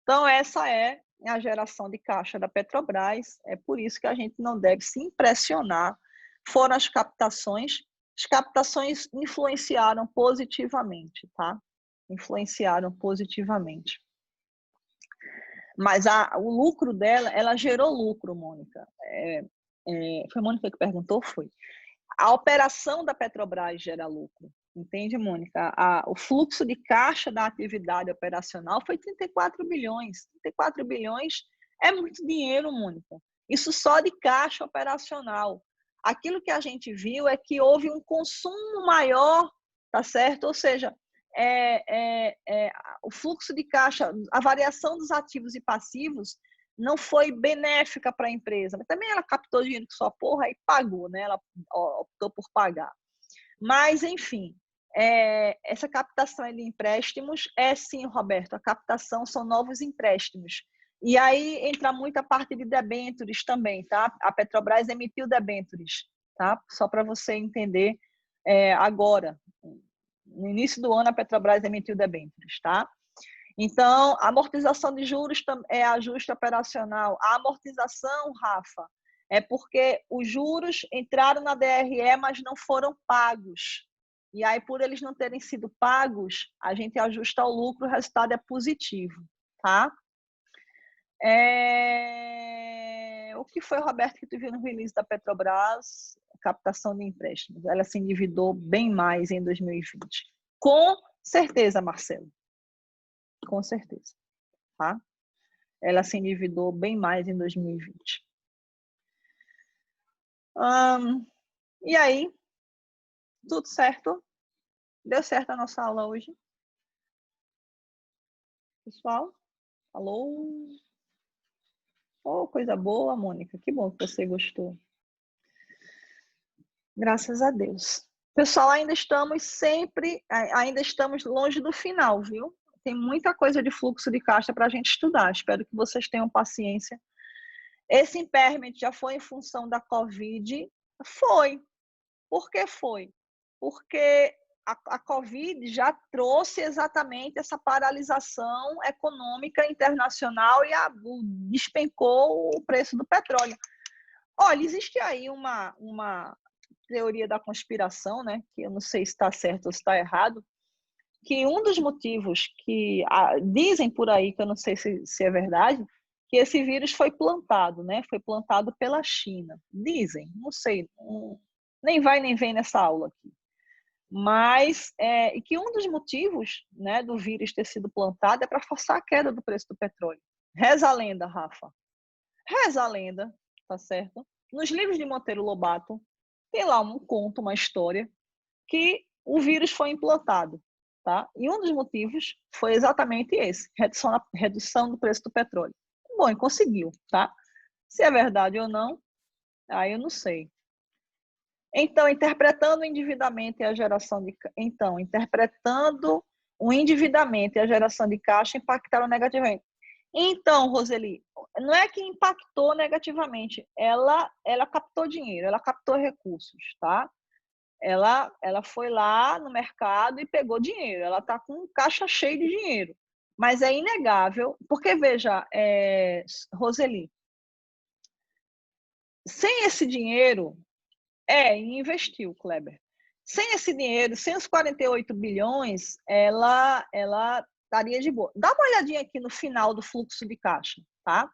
Então, essa é a geração de caixa da Petrobras. É por isso que a gente não deve se impressionar. Foram as captações. As captações influenciaram positivamente, tá? Influenciaram positivamente. Mas o lucro dela, ela gerou lucro, Mônica. Foi a Mônica que perguntou? Foi. A operação da Petrobras gera lucro. Entende, Mônica? O fluxo de caixa da atividade operacional foi 34 bilhões. 34 bilhões é muito dinheiro, Mônica. Isso só de caixa operacional. Aquilo que a gente viu é que houve um consumo maior, tá certo? Ou seja, o fluxo de caixa, a variação dos ativos e passivos não foi benéfica para a empresa, mas também ela captou dinheiro que só porra e pagou, né? Ela optou por pagar. Mas, enfim, essa captação de empréstimos sim, Roberto, a captação são novos empréstimos. E aí entra muita parte de debêntures também, tá? A Petrobras emitiu debêntures, tá? Só para você entender agora. No início do ano, a Petrobras emitiu debêntures, tá? Então, a amortização de juros é ajuste operacional. A amortização, Rafa, é porque os juros entraram na DRE, mas não foram pagos. E aí, por eles não terem sido pagos, a gente ajusta o lucro, o resultado é positivo, tá? O que foi, Roberto, que tu viu no release da Petrobras? Captação de empréstimos. Ela se endividou bem mais em 2020. Com certeza, Marcelo. Com certeza, tá? Ela se endividou bem mais em 2020. E aí, tudo certo? Deu certo a nossa aula hoje? Pessoal? Alô? Oh, coisa boa, Mônica. Que bom que você gostou. Graças a Deus. Pessoal, ainda estamos longe do final, viu? Tem muita coisa de fluxo de caixa para a gente estudar. Espero que vocês tenham paciência. Esse impairment já foi em função da Covid? Foi. Por que foi? Porque a Covid já trouxe exatamente essa paralisação econômica internacional e despencou o preço do petróleo. Olha, existe aí uma teoria da conspiração, né, que eu não sei se está certo ou se está errado, que um dos motivos que dizem por aí, que eu não sei se é verdade, que esse vírus foi plantado, né? Foi plantado pela China. Dizem, não sei, nem vai nem vem nessa aula aqui. Mas e que um dos motivos, né, do vírus ter sido plantado é para forçar a queda do preço do petróleo. Reza a lenda, Rafa. Reza a lenda, tá certo? Nos livros de Monteiro Lobato, tem lá um conto, uma história, que o vírus foi implantado. Tá? E um dos motivos foi exatamente esse, redução do preço do petróleo. Bom, e conseguiu, tá? Se é verdade ou não, aí eu não sei. Então, interpretando o endividamento e a geração de... Então, interpretando o endividamento e a geração de caixa impactaram negativamente. Então, Roseli, não é que impactou negativamente, ela captou dinheiro, ela captou recursos, tá? Ela foi lá no mercado e pegou dinheiro, ela está com caixa cheio de dinheiro. Mas é inegável, porque veja, Roseli, sem esse dinheiro, investiu, Kleber. Sem esse dinheiro, sem os 48 bilhões, ela estaria de boa. Dá uma olhadinha aqui no final do fluxo de caixa, tá?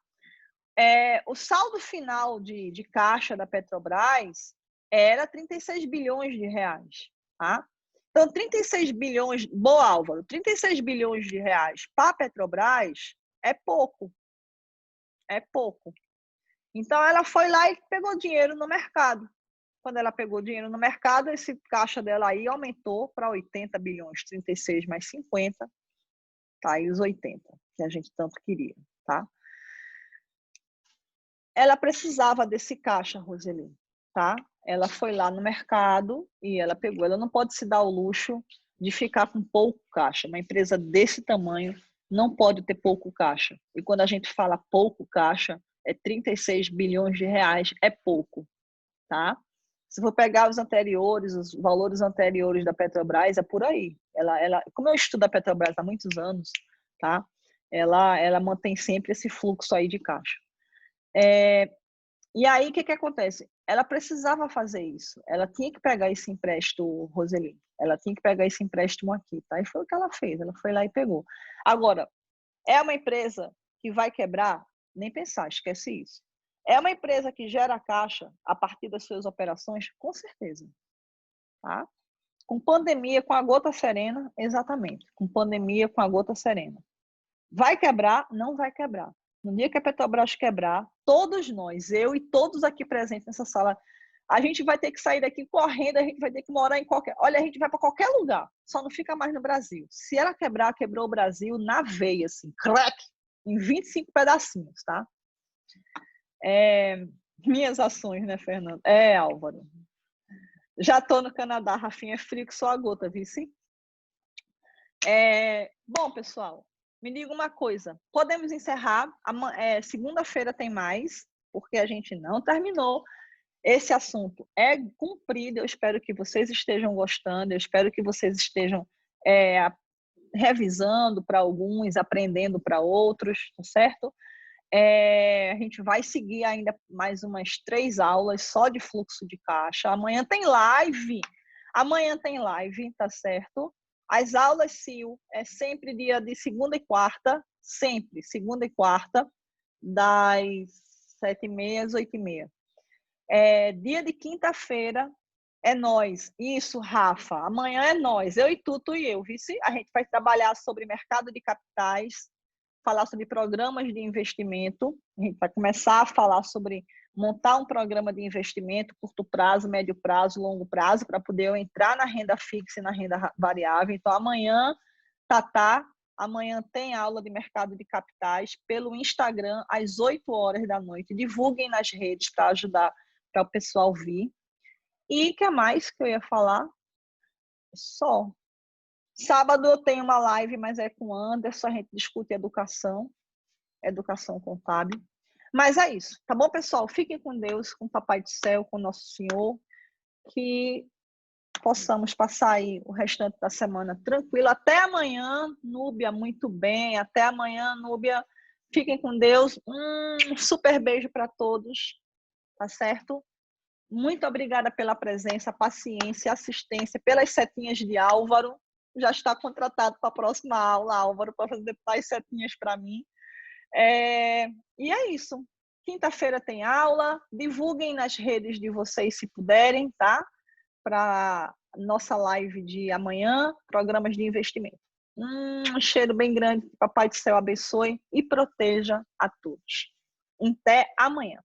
O saldo final de caixa da Petrobras era 36 bilhões de reais, tá? Então, 36 bilhões, boa, Álvaro, 36 bilhões de reais para a Petrobras é pouco. É pouco. Então, ela foi lá e pegou dinheiro no mercado. Quando ela pegou dinheiro no mercado, esse caixa dela aí aumentou para 80 bilhões, 36 mais 50, tá aí os 80, que a gente tanto queria, tá? Ela precisava desse caixa, Roseli, tá? Ela foi lá no mercado e ela pegou. Ela não pode se dar o luxo de ficar com pouco caixa. Uma empresa desse tamanho não pode ter pouco caixa. E quando a gente fala pouco caixa, 36 bilhões de reais é pouco, tá? Se for pegar os anteriores, os valores anteriores da Petrobras, é por aí. Como eu estudo a Petrobras há muitos anos, tá? Ela mantém sempre esse fluxo aí de caixa. E aí, o que acontece? Ela precisava fazer isso. Ela tinha que pegar esse empréstimo, Roseli. Ela tinha que pegar esse empréstimo aqui, tá? E foi o que ela fez. Ela foi lá e pegou. Agora, é uma empresa que vai quebrar? Nem pensar, esquece isso. É uma empresa que gera caixa a partir das suas operações? Com certeza. Tá? Com pandemia, com a gota serena, exatamente. Com pandemia, com a gota serena. Vai quebrar? Não vai quebrar. No dia que a Petrobras quebrar, todos nós, eu e todos aqui presentes nessa sala, a gente vai ter que sair daqui correndo, a gente vai ter que morar em qualquer... Olha, a gente vai para qualquer lugar, só não fica mais no Brasil. Se ela quebrar, quebrou o Brasil na veia, assim, crack, em 25 pedacinhos, tá? Minhas ações, né, Fernando? Álvaro. Já tô no Canadá, Rafinha, é frio que só a gota, viu, sim? Bom, pessoal, me diga uma coisa, podemos encerrar, segunda-feira tem mais, porque a gente não terminou, esse assunto é comprido, eu espero que vocês estejam gostando, eu espero que vocês estejam revisando para alguns, aprendendo para outros, tá certo? A gente vai seguir ainda mais umas 3 aulas só de fluxo de caixa, amanhã tem live, tá certo? As aulas CIO é sempre dia de segunda e quarta, sempre, segunda e quarta, das 7h30 às 8h30. Dia de quinta-feira é nós. Isso, Rafa. Amanhã é nós, eu e tu e eu. Vice? A gente vai trabalhar sobre mercado de capitais, falar sobre programas de investimento. A gente vai começar a falar sobre montar um programa de investimento, curto prazo, médio prazo, longo prazo, para poder eu entrar na renda fixa e na renda variável. Então, amanhã, amanhã tem aula de mercado de capitais pelo Instagram, às 8h da noite. Divulguem nas redes para ajudar para o pessoal vir. E o que mais que eu ia falar? Só. Sábado eu tenho uma live, mas é com o Anderson, a gente discute educação contábil. Mas é isso, tá bom, pessoal? Fiquem com Deus, com o Papai do Céu, com o Nosso Senhor, que possamos passar aí o restante da semana tranquilo. Até amanhã, Núbia, muito bem. Até amanhã, Núbia. Fiquem com Deus. Um super beijo para todos, tá certo? Muito obrigada pela presença, paciência, assistência, pelas setinhas de Álvaro. Já está contratado para a próxima aula, Álvaro, para fazer as setinhas para mim. E é isso. Quinta-feira tem aula. Divulguem nas redes de vocês se puderem, tá? Para nossa live de amanhã, programas de investimento. Um cheiro bem grande. Papai do céu abençoe e proteja a todos. Até amanhã.